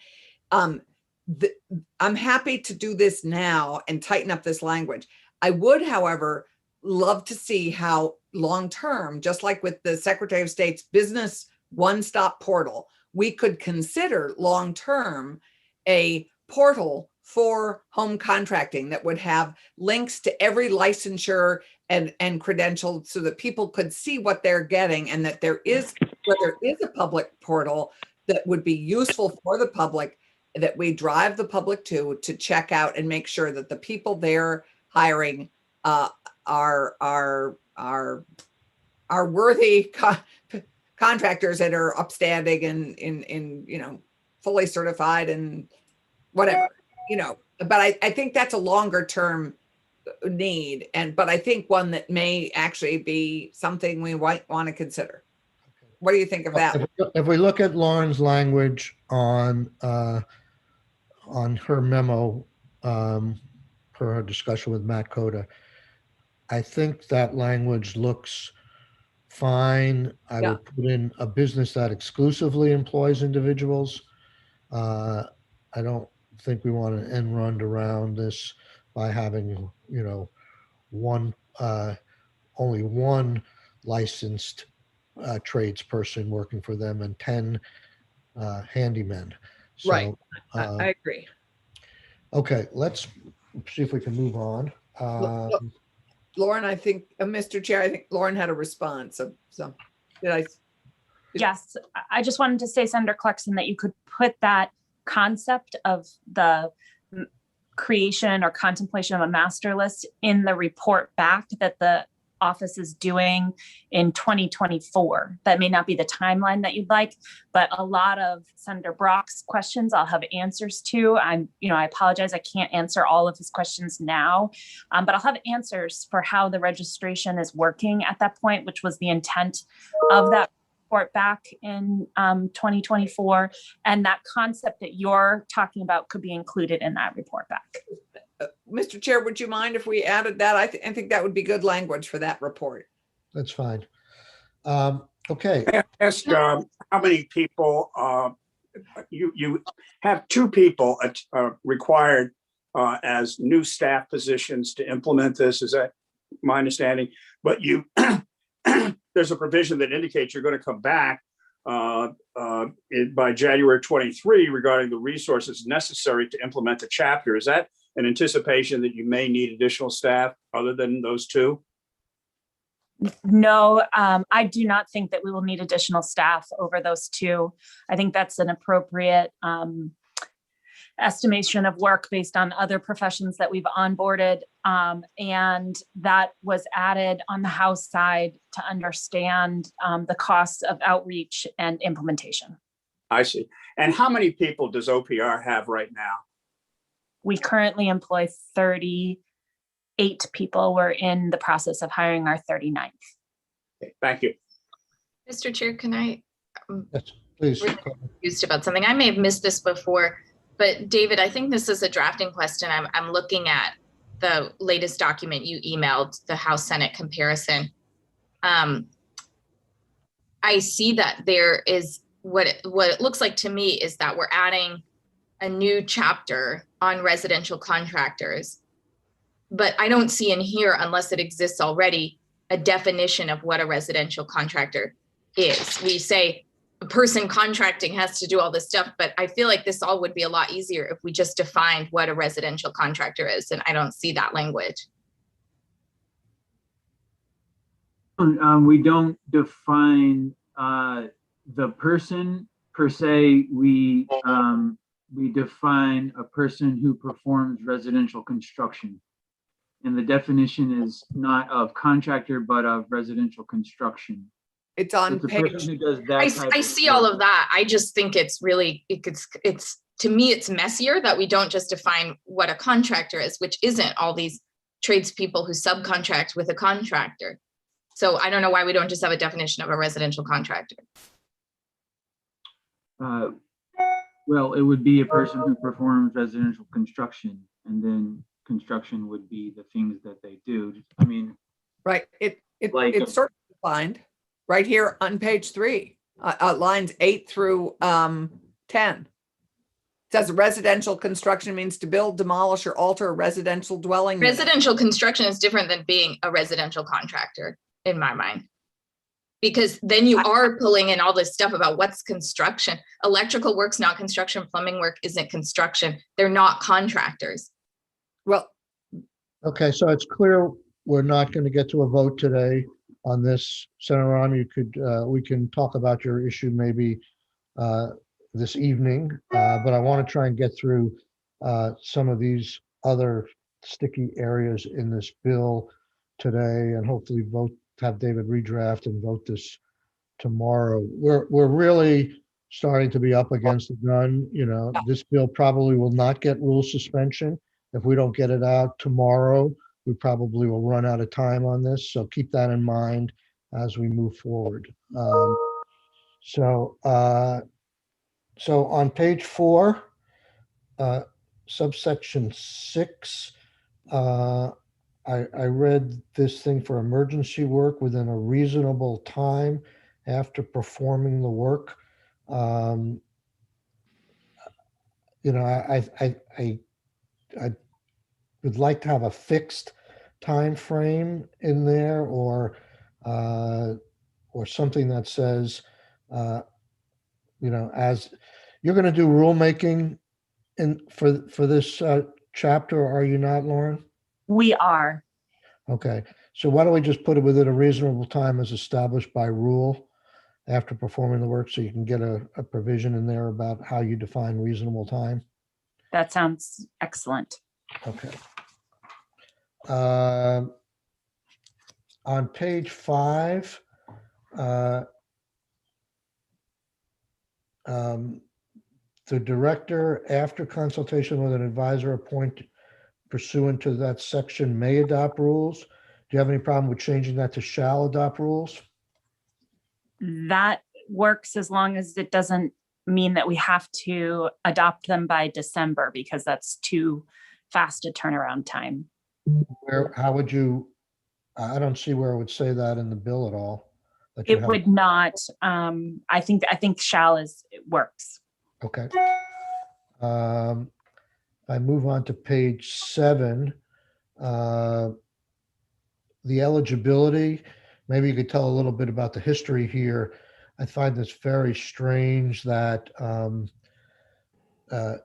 I'm happy to do this now and tighten up this language. I would, however, love to see how long-term, just like with the Secretary of State's business one-stop portal, we could consider long-term a portal for home contracting that would have links to every licensure and credential, so that people could see what they're getting, and that there is a public portal that would be useful for the public, that we drive the public to check out and make sure that the people they're hiring are worthy contractors that are upstanding and in fully certified and whatever, but I think that's a longer term need, but I think one that may actually be something we might want to consider. What do you think of that? If we look at Lauren's language on her memo, per her discussion with Matt Coda, I think that language looks fine. I would put in a business that exclusively employs individuals. I don't think we want to end run around this by having, only one licensed tradesperson working for them and 10 handymen. So, Right. I agree. Okay, let's see if we can move on. Lauren, I think, Mr. Chair, I think Lauren had a response. So did I? Yes, I just wanted to say, Senator Clarkson, that you could put that concept of the creation or contemplation of a master list in the report back that the office is doing in 2024. That may not be the timeline that you'd like, but a lot of Senator Brock's questions I'll have answers to. I apologize, I can't answer all of his questions now, but I'll have answers for how the registration is working at that point, which was the intent of that report back in 2024. And that concept that you're talking about could be included in that report back. Mr. Chair, would you mind if we added that? I think that would be good language for that report. That's fine. Okay. I asked how many people, you have 2 people required as new staff positions to implement this. Is that my understanding? But there's a provision that indicates you're going to come back by January 23 regarding the resources necessary to implement the chapter. Is that an anticipation that you may need additional staff other than those 2? No, I do not think that we will need additional staff over those 2. I think that's an appropriate estimation of work based on other professions that we've onboarded. And that was added on the House side to understand the costs of outreach and implementation. I see. And how many people does OPR have right now? We currently employ 38 people. We're in the process of hiring our 39th. Okay, thank you. Mr. Chair, can I? Yes, please. We're confused about something. I may have missed this before, but David, I think this is a drafting question. I'm looking at the latest document you emailed, the House Senate comparison. I see that there is what it looks like to me is that we're adding a new chapter on residential contractors, but I don't see in here, unless it exists already, a definition of what a residential contractor is. We say a person contracting has to do all this stuff, but I feel like this all would be a lot easier if we just defined what a residential contractor is, and I don't see that language. We don't define the person per se. We define a person who performs residential construction. And the definition is not of contractor, but of residential construction. It's on page. Who does that I see all of that. I just think it's really, it's to me, it's messier that we don't just define what a contractor is, which isn't all these tradespeople who subcontract with a contractor. So I don't know why we don't just have a definition of a residential contractor. Well, it would be a person who performs residential construction, and then construction would be the things that they do. I mean, Right, Like- it's sort of defined right here on page 3, lines 8 through 10. It says residential construction means to build, demolish, or alter a residential dwelling unit. Residential construction is different than being a residential contractor, in my mind. Because then you are pulling in all this stuff about what's construction. Electrical work's not construction, plumbing work isn't construction. They're not contractors. Well, Okay, so it's clear we're not going to get to a vote today on this. Senator Ram, you could, we can talk about your issue maybe this evening, but I want to try and get through some of these other sticky areas in this bill today and hopefully vote, have David redraft and vote this tomorrow. We're really starting to be up against the gun. You know, this bill probably will not get rule suspension. If we don't get it out tomorrow, we probably will run out of time on this. So keep that in mind as we move forward. So on page 4, subsection 6, I read this thing for emergency work within a reasonable time after performing the work. You know, I would like to have a fixed time frame in there, or something that says, you know, as you're going to do rulemaking for this chapter, are you not, Lauren? We are. Okay, so why don't we just put it within a reasonable time as established by rule after performing the work, so you can get a provision in there about how you define reasonable time? That sounds excellent. Okay. On page 5, the director, after consultation with an advisor appointed pursuant to that section, may adopt rules. Do you have any problem with changing that to shall adopt rules? That works as long as it doesn't mean that we have to adopt them by December, because that's too fast a turnaround time. How would you, I don't see where it would say that in the bill at all. that you It have. would not, I think shall is, it works. Okay. I move on to page 7. The eligibility, maybe you could tell a little bit about the history here. I find this very strange that to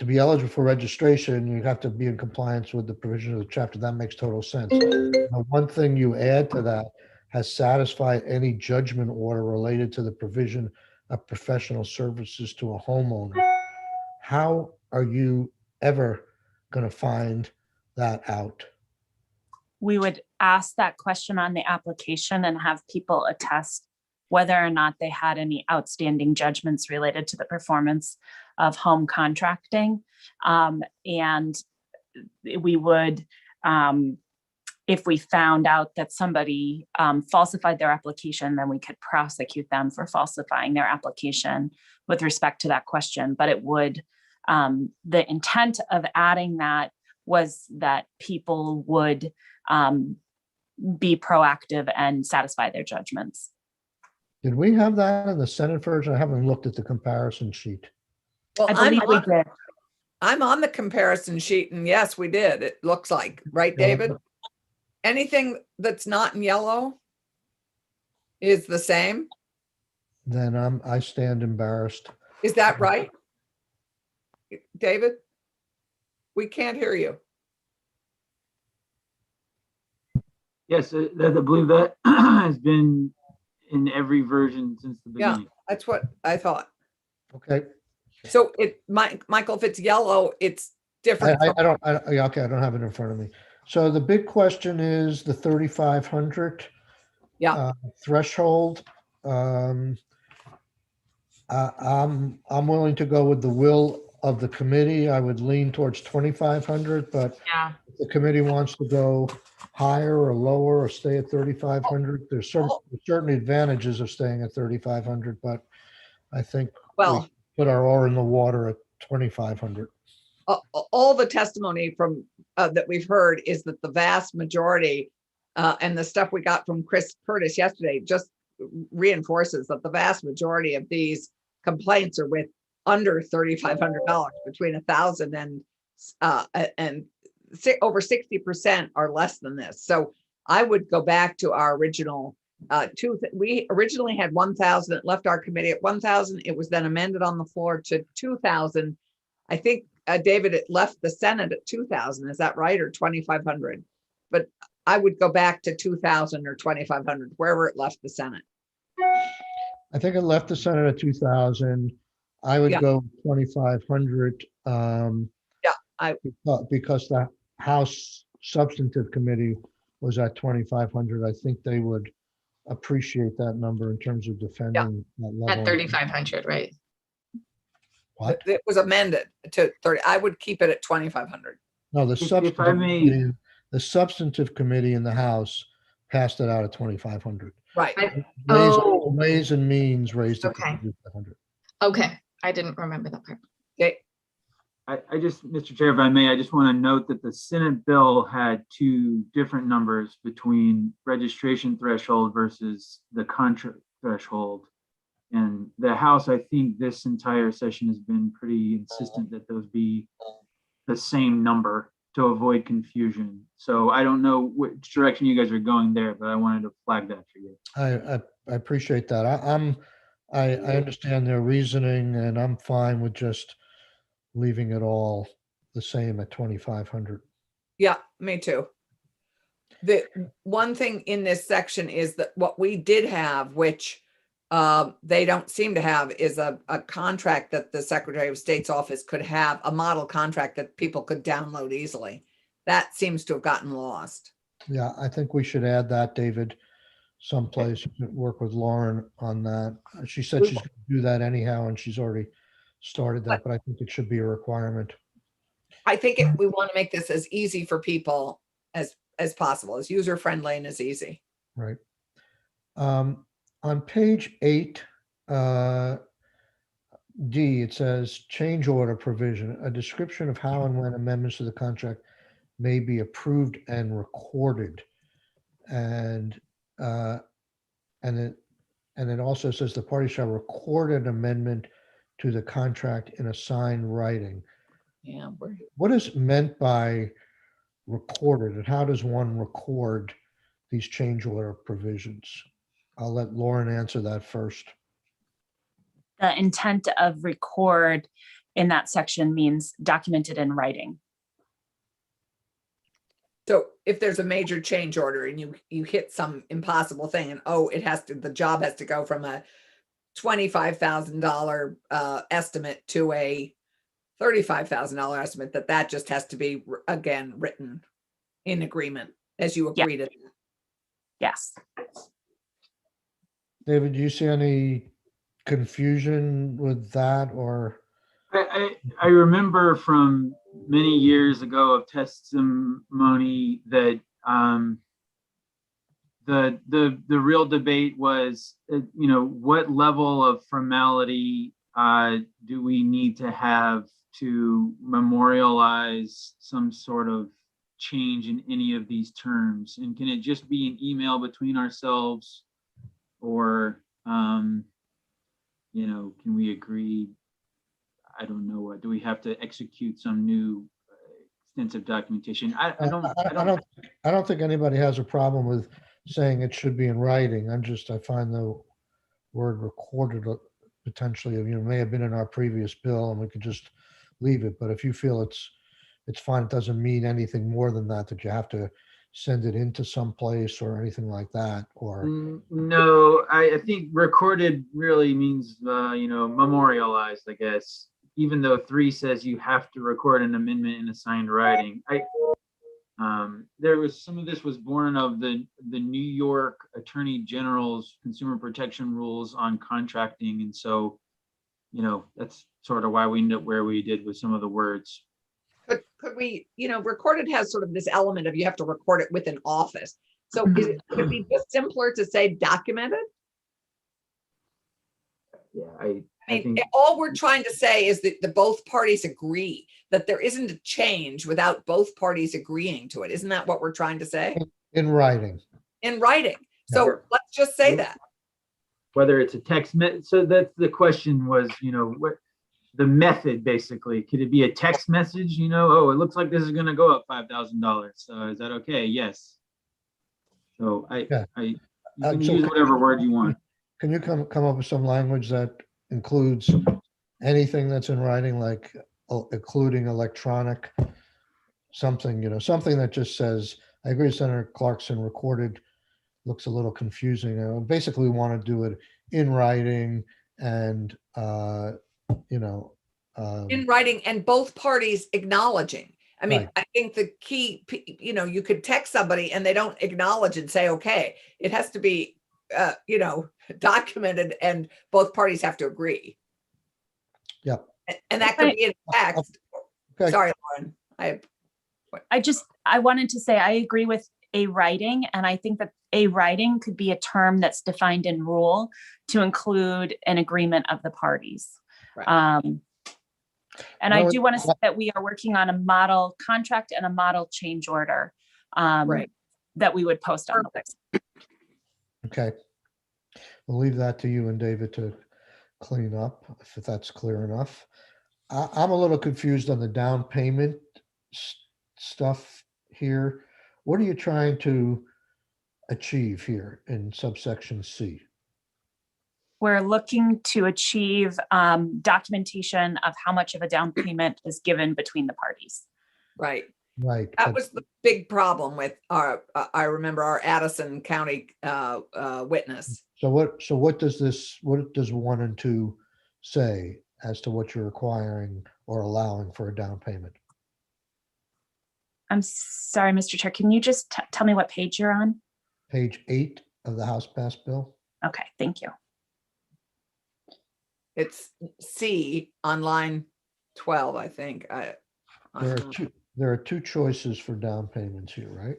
be eligible for registration, you have to be in compliance with the provision of the chapter. That makes total sense. The one thing you add to that has satisfied any judgment order related to the provision of professional services to a homeowner. How are you ever going to find that out? We would ask that question on the application and have people attest whether or not they had any outstanding judgments related to the performance of home contracting. And we would, if we found out that somebody falsified their application, then we could prosecute them for falsifying their application with respect to that question. But it would, the intent of adding that was that people would be proactive and satisfy their judgments. Did we have that in the Senate version? I haven't looked at the comparison sheet. Well, I believe we did. I'm on the comparison sheet, and yes, we did. It looks like, right, Yeah. David? Anything that's not in yellow is the same. Then I stand embarrassed. Is that right? David? We can't hear you. Yes, I believe that has been in every version since the Yeah. beginning. That's what I thought. Okay. So Michael, if it's yellow, it's different. I don't have it in front of me. So the big question is the 3,500 threshold. I'm willing to go with the will of the committee, I would lean towards 2,500, but Yeah. if the committee wants to go higher or lower or stay at 3,500, there's certain advantages of staying at 3,500, but I think we Well, put our oar in the water at 2,500. all the testimony from that we've heard is that the vast majority and the stuff we got from Chris Curtis yesterday just reinforces that the vast majority of these complaints are with under $3,500, between 1,000 and over 60% are less than this. So I would go back to our original we originally had 1,000. It left our committee at 1,000. It was then amended on the floor to 2,000. I think David, it left the Senate at 2,000. Is that right? Or 2,500? But I would go back to 2,000 or 2,500, wherever it left the Senate. I think it left the Senate at 2,000. I would Yeah. go 2,500. Because the House Substantive Committee was at 2,500. I think they would appreciate that number in terms of defending that level. At 3,500, right? What? It was amended to 30. I would keep it at 2,500. No, If I may, the Substantive Committee in the House passed it out at 2,500. Right. Ways and Means raised it to Okay. 2,500. Okay, I didn't remember that part. Okay. I just, Mr. Chair, if I may, I just want to note that the Senate bill had two different numbers between registration threshold versus the contract threshold. And the House, I think this entire session has been pretty insistent that those be the same number to avoid confusion. So I don't know which direction you guys are going there, but I wanted to flag that for you. I appreciate that. I understand their reasoning, and I'm fine with just leaving it all the same at 2,500. Yeah, me too. The one thing in this section is that what we did have, which they don't seem to have, is a contract that the Secretary of State's office could have, a model contract that people could download easily. That seems to have gotten lost. Yeah, I think we should add that, David, someplace. You could work with Lauren on that. She said she's going to do that anyhow, and she's already started that, but I think it should be a requirement. I think we want to make this as easy for people as possible, as user friendly and as easy. Right. On page 8, D, it says change order provision, a description of how and when amendments to the contract may be approved and recorded. And it also says the party shall record an amendment to the contract in a signed writing. Yeah. What is meant by recorded, and how does one record these change order provisions? I'll let Lauren answer that first. The intent of record in that section means documented in writing. So if there's a major change order and you hit some impossible thing and the job has to go from a $25,000 estimate to a $35,000 estimate, that just has to be again written in agreement as you agree to. Yes. David, do you see any confusion with that, or? I remember from many years ago of testimony that the real debate was, what level of formality do we need to have to memorialize some sort of change in any of these terms? And can it just be an email between ourselves, or can we agree? I don't know. Do we have to execute some new extensive documentation? I don't think anybody has a problem with saying it should be in writing. I find the word recorded potentially, may have been in our previous bill, and we could just leave it. But if you feel it's fine, it doesn't mean anything more than that you have to send it into some place or anything like that, or? No, I think recorded really means, memorialized, I guess, even though 3 says you have to record an amendment in a signed writing. There was some of this was born of the New York Attorney General's consumer protection rules on contracting. And so, that's sort of why we know where we did with some of the words. Could we, recorded has sort of this element of you have to record it with an office. So would it be just simpler to say documented? Yeah, I mean, think all we're trying to say is that both parties agree that there isn't a change without both parties agreeing to it. Isn't that what we're trying to say? In writing. In writing. So Sure. let's just say that. whether it's a text so that's the question was, what the method basically. Could it be a text message? Oh, it looks like this is going to go up $5,000. Is that okay? Yes. So you can So use whatever word you want. Can you come up with some language that includes anything that's in writing, like including electronic, something, something that just says, I agree with Senator Clarkson, recorded looks a little confusing. Basically, we want to do it in writing and, In writing and both parties acknowledging. I mean, Right. I think the key, you could text somebody and they don't acknowledge and say, okay, it has to be, documented and both parties have to agree. Yep. And that could be in text. Okay. Sorry, Lauren. I wanted to say, I agree with a writing, and I think that a writing could be a term that's defined in rule to include an agreement of the parties. Right. And I do want to say that we are working on a model contract and a model change order Right. that we would post on the website. Okay. We'll leave that to you and David to clean up, if that's clear enough. I'm a little confused on the down payment stuff here. What are you trying to achieve here in subsection C? We're looking to achieve documentation of how much of a down payment is given between the parties. Right. Right. That was the big problem with I remember our Addison County witness. So what does 1 and 2 say as to what you're requiring or allowing for a down payment? I'm sorry, Mr. Chair, can you just tell me what page you're on? Page 8 of the House passed bill. Okay, thank you. It's C on line 12, I think. There are two choices for down payments here, right?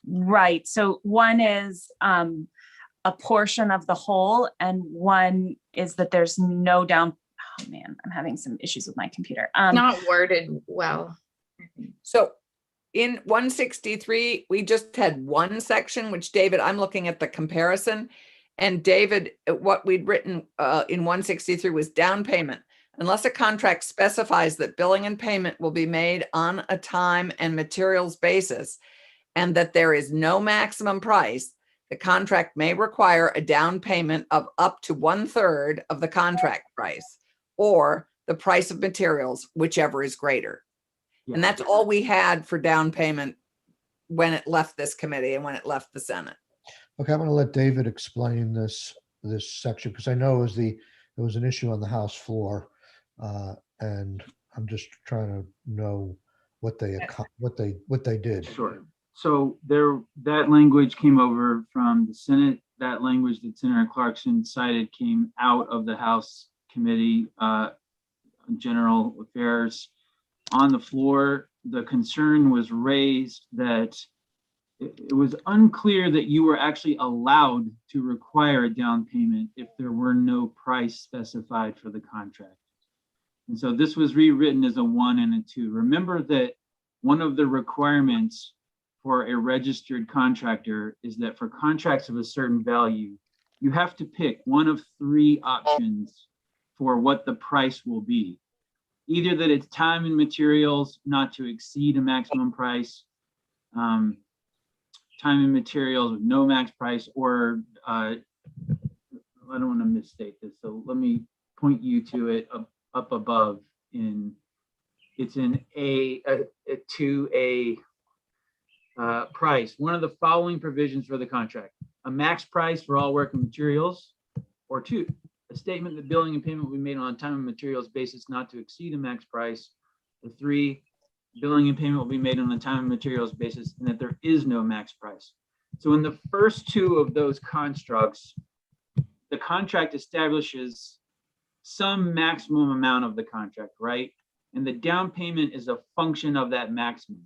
Right. So one is a portion of the whole, and one is that there's no down. Oh man, I'm having some issues with my computer. Not worded well. So in 163, we just had one section, which David, I'm looking at the comparison. And David, what we'd written in 163 was down payment. Unless a contract specifies that billing and payment will be made on a time and materials basis, and that there is no maximum price, the contract may require a down payment of up to 1/3 of the contract price, or the price of materials, whichever is greater. Yeah. And that's all we had for down payment when it left this committee and when it left the Senate. Okay, I'm going to let David explain this section because I know it was an issue on the House floor, and I'm just trying to know what they did. Sure. So that language came over from the Senate. That language that Senator Clarkson cited came out of the House Committee on General Affairs. On the floor, the concern was raised that it was unclear that you were actually allowed to require a down payment if there were no price specified for the contract. And so this was rewritten as a 1 and a 2. Remember that one of the requirements for a registered contractor is that for contracts of a certain value, you have to pick one of 3 options for what the price will be. Either that it's time and materials not to exceed a maximum price, time and materials with no max price, or I don't want to misstate this, so let me point you to it up above. It's in a 2A price. One of the following provisions for the contract: a max price for all work and materials, or 2, a statement that billing and payment will be made on a time and materials basis not to exceed a max price, or 3, billing and payment will be made on a time and materials basis and that there is no max price. So in the first 2 of those constructs, the contract establishes some maximum amount of the contract, right? And the down payment is a function of that maximum.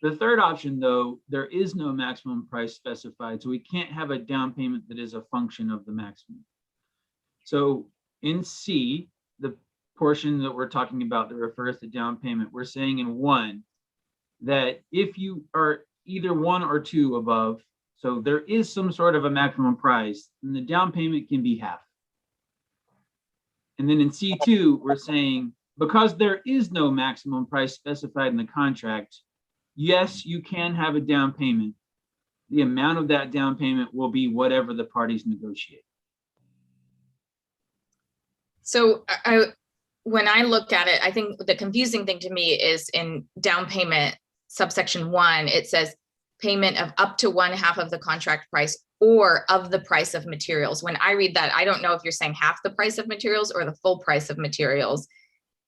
The third option, though, there is no maximum price specified, so we can't have a down payment that is a function of the maximum. So in C, the portion that we're talking about that refers to down payment, we're saying in 1 that if you are either 1 or 2 above, so there is some sort of a maximum price, then the down payment can be half. And then in C2, we're saying because there is no maximum price specified in the contract, yes, you can have a down payment. The amount of that down payment will be whatever the parties negotiate. So when I look at it, I think the confusing thing to me is in down payment subsection 1, it says payment of up to 1/2 of the contract price or of the price of materials. When I read that, I don't know if you're saying half the price of materials or the full price of materials.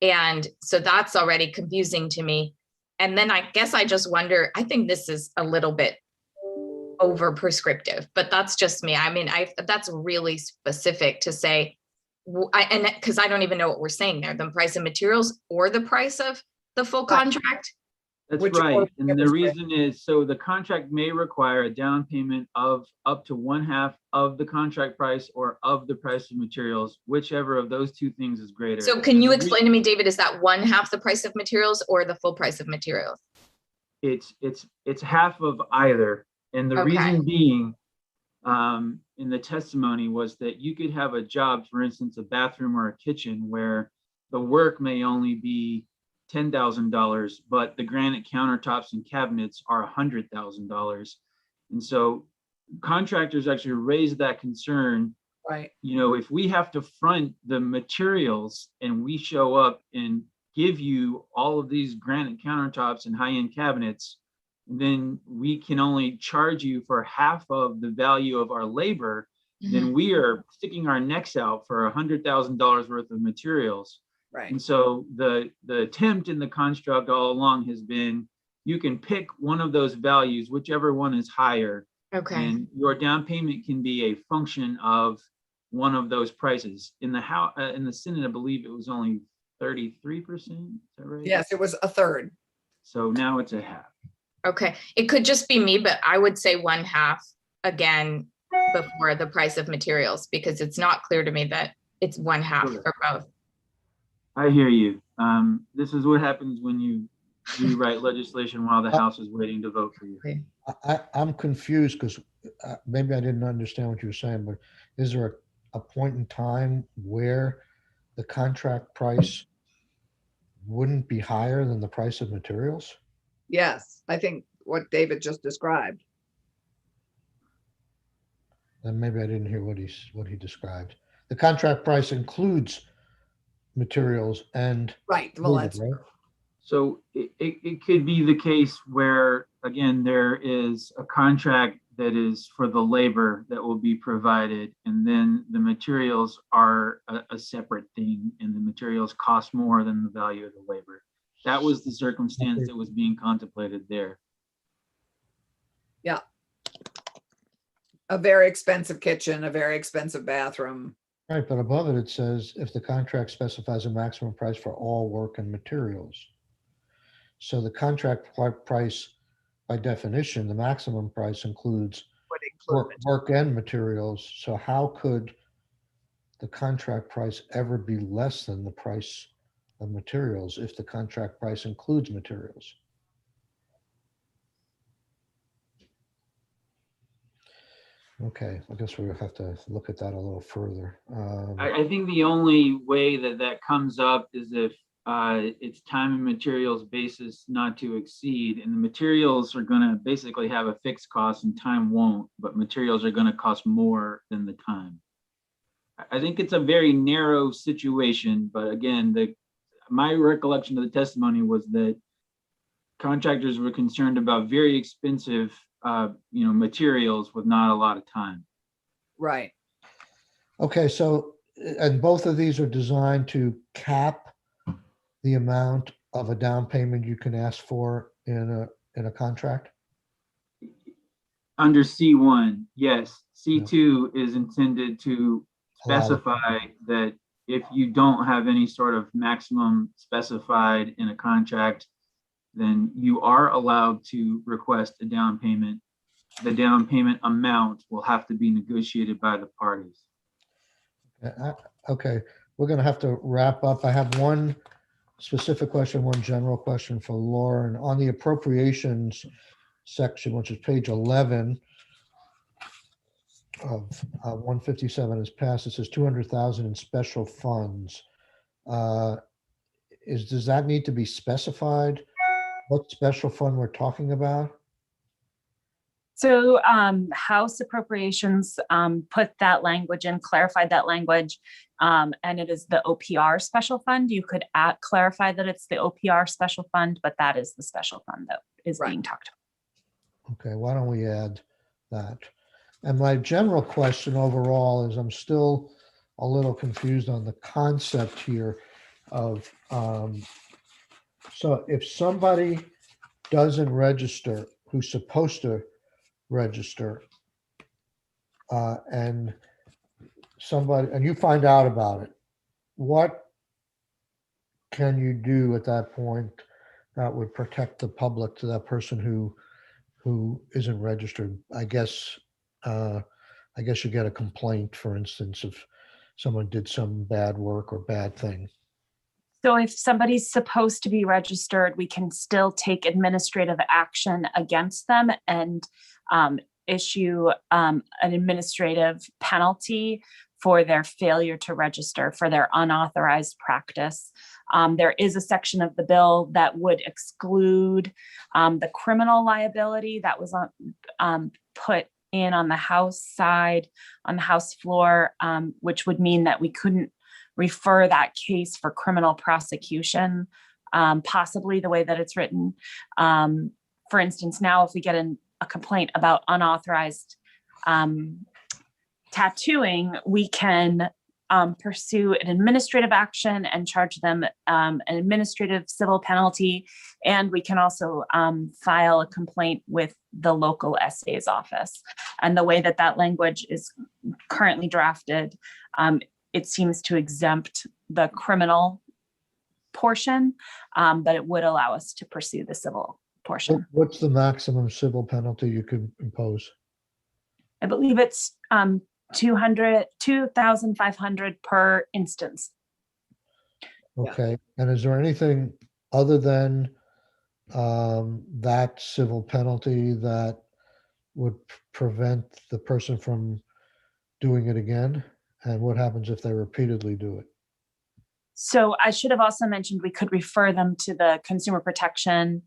And so that's already confusing to me. And then I guess I just wonder, I think this is a little bit over prescriptive, but that's just me. I mean, that's really specific to say, and because I don't even know what we're saying there, the price of materials or the price of the full contract. That's Which right. or- And the reason is, so the contract may require a down payment of up to 1/2 of the contract price or of the price of materials, whichever of those two things is greater. So can you explain to me, David, is that 1/2 the price of materials or the full price of materials? It's half of either. And the Okay. reason being, in the testimony was that you could have a job, for instance, a bathroom or a kitchen where the work may only be $10,000, but the granite countertops and cabinets are $100,000. And so contractors actually raised that concern. Right. You know, if we have to front the materials and we show up and give you all of these granite countertops and high-end cabinets, then we can only charge you for half of the value of our labor, then we are sticking our necks out for $100,000 worth of materials. Right. And so the attempt in the construct all along has been, you can pick one of those values, whichever one is higher, Okay. and your down payment can be a function of one of those prices. In the House, in the Senate, I believe it was only 33%. Is that right? Yes, it was a third. So now it's a half. Okay. It could just be me, but I would say 1/2 again before the price of materials, because it's not clear to me that it's 1/2 Sure. for both. I hear you. This is what happens when you rewrite legislation while the House is waiting to vote for you. I'm confused because maybe I didn't understand what you were saying, but is there a point in time where the contract price wouldn't be higher than the price of materials? Yes, I think what David just described. Then maybe I didn't hear what he described. The contract price includes materials and Right. Well, labor, that's right? So it could be the case where, again, there is a contract that is for the labor that will be provided, and then the materials are a separate thing, and the materials cost more than the value of the labor. That was the circumstance that was being contemplated there. a very expensive kitchen, a very expensive bathroom. Right, but above it, it says if the contract specifies a maximum price for all work and materials. So the contract price, by definition, the maximum price includes Would include work and materials. So how could the contract price ever be less than the price of materials if the contract price includes materials? Okay, I guess we'll have to look at that a little further. I think the only way that comes up is if it's time and materials basis not to exceed, and the materials are going to basically have a fixed cost and time won't, but materials are going to cost more than the time. I think it's a very narrow situation, but again, my recollection of the testimony was that contractors were concerned about very expensive materials with not a lot of time. Right. Okay, so, and both of these are designed to cap the amount of a down payment you can ask for in a contract? Under C1, yes. C2 is intended to specify that if you don't have any sort of maximum specified in a contract, then you are allowed to request a down payment. The down payment amount will have to be negotiated by the parties. Okay, we're gonna have to wrap up. I have one specific question, one general question for Lauren. On the appropriations section, which is page 11 of 157 is passed, it says 200,000 in special funds. Does that need to be specified? What special fund we're talking about? So House Appropriations put that language in, clarified that language, and it is the OPR special fund. You could clarify that it's the OPR special fund, but that is the special fund that is Right. being talked about. Okay, why don't we add that? And my general question overall is I'm still a little confused on the concept here of, so if somebody doesn't register who's supposed to register, and you find out about it, what can you do at that point that would protect the public to that person who isn't registered? I guess you get a complaint, for instance, if someone did some bad work or bad thing. So if somebody's supposed to be registered, we can still take administrative action against them and issue an administrative penalty for their failure to register, for their unauthorized practice. There is a section of the bill that would exclude the criminal liability that was put in on the House side, on the House floor, which would mean that we couldn't refer that case for criminal prosecution, possibly the way that it's written. For instance, now if we get a complaint about unauthorized tattooing, we can pursue an administrative action and charge them an administrative civil penalty. And we can also file a complaint with the local SA's office. And the way that that language is currently drafted, it seems to exempt the criminal portion, but it would allow us to pursue the civil portion. What's the maximum civil penalty you could impose? I believe it's 2,500 per instance. Okay, and is there anything other than that civil penalty that would prevent the person from doing it again? And what happens if they repeatedly do it? So I should have also mentioned we could refer them to the consumer protection.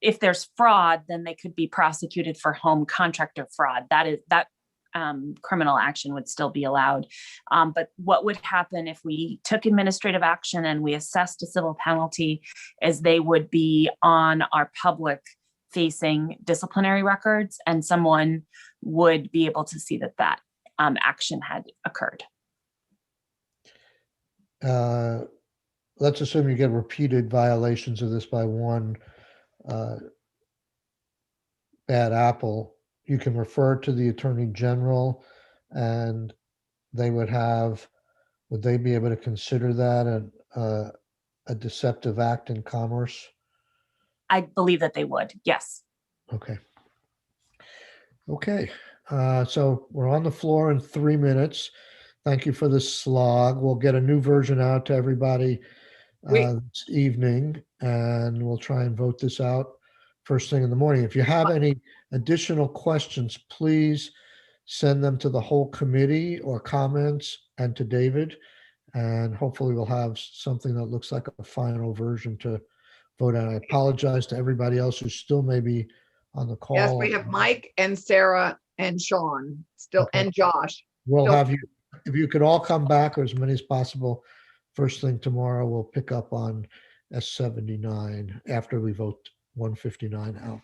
If there's fraud, then they could be prosecuted for home contractor fraud. That criminal action would still be allowed. But what would happen if we took administrative action and we assessed a civil penalty is they would be on our public facing disciplinary records, and someone would be able to see that action had occurred. Let's assume you get repeated violations of this by one bad apple. You can refer to the Attorney General, and would they be able to consider that a deceptive act in commerce? I believe that they would, yes. Okay. So we're on the floor in 3 minutes. Thank you for this slog. We'll get a new version out to everybody this evening, and we'll try and vote this out first thing in the morning. If you have any additional questions, please send them to the whole committee or comments and to David, and hopefully we'll have something that looks like a final version to vote on. I apologize to everybody else who still may be on the call. Yes, we have Mike and Sarah and Sean still, Okay. and Josh. We'll So- have you, if you could all come back, or as many as possible, first thing tomorrow, we'll pick up on S79 after we vote 159 out.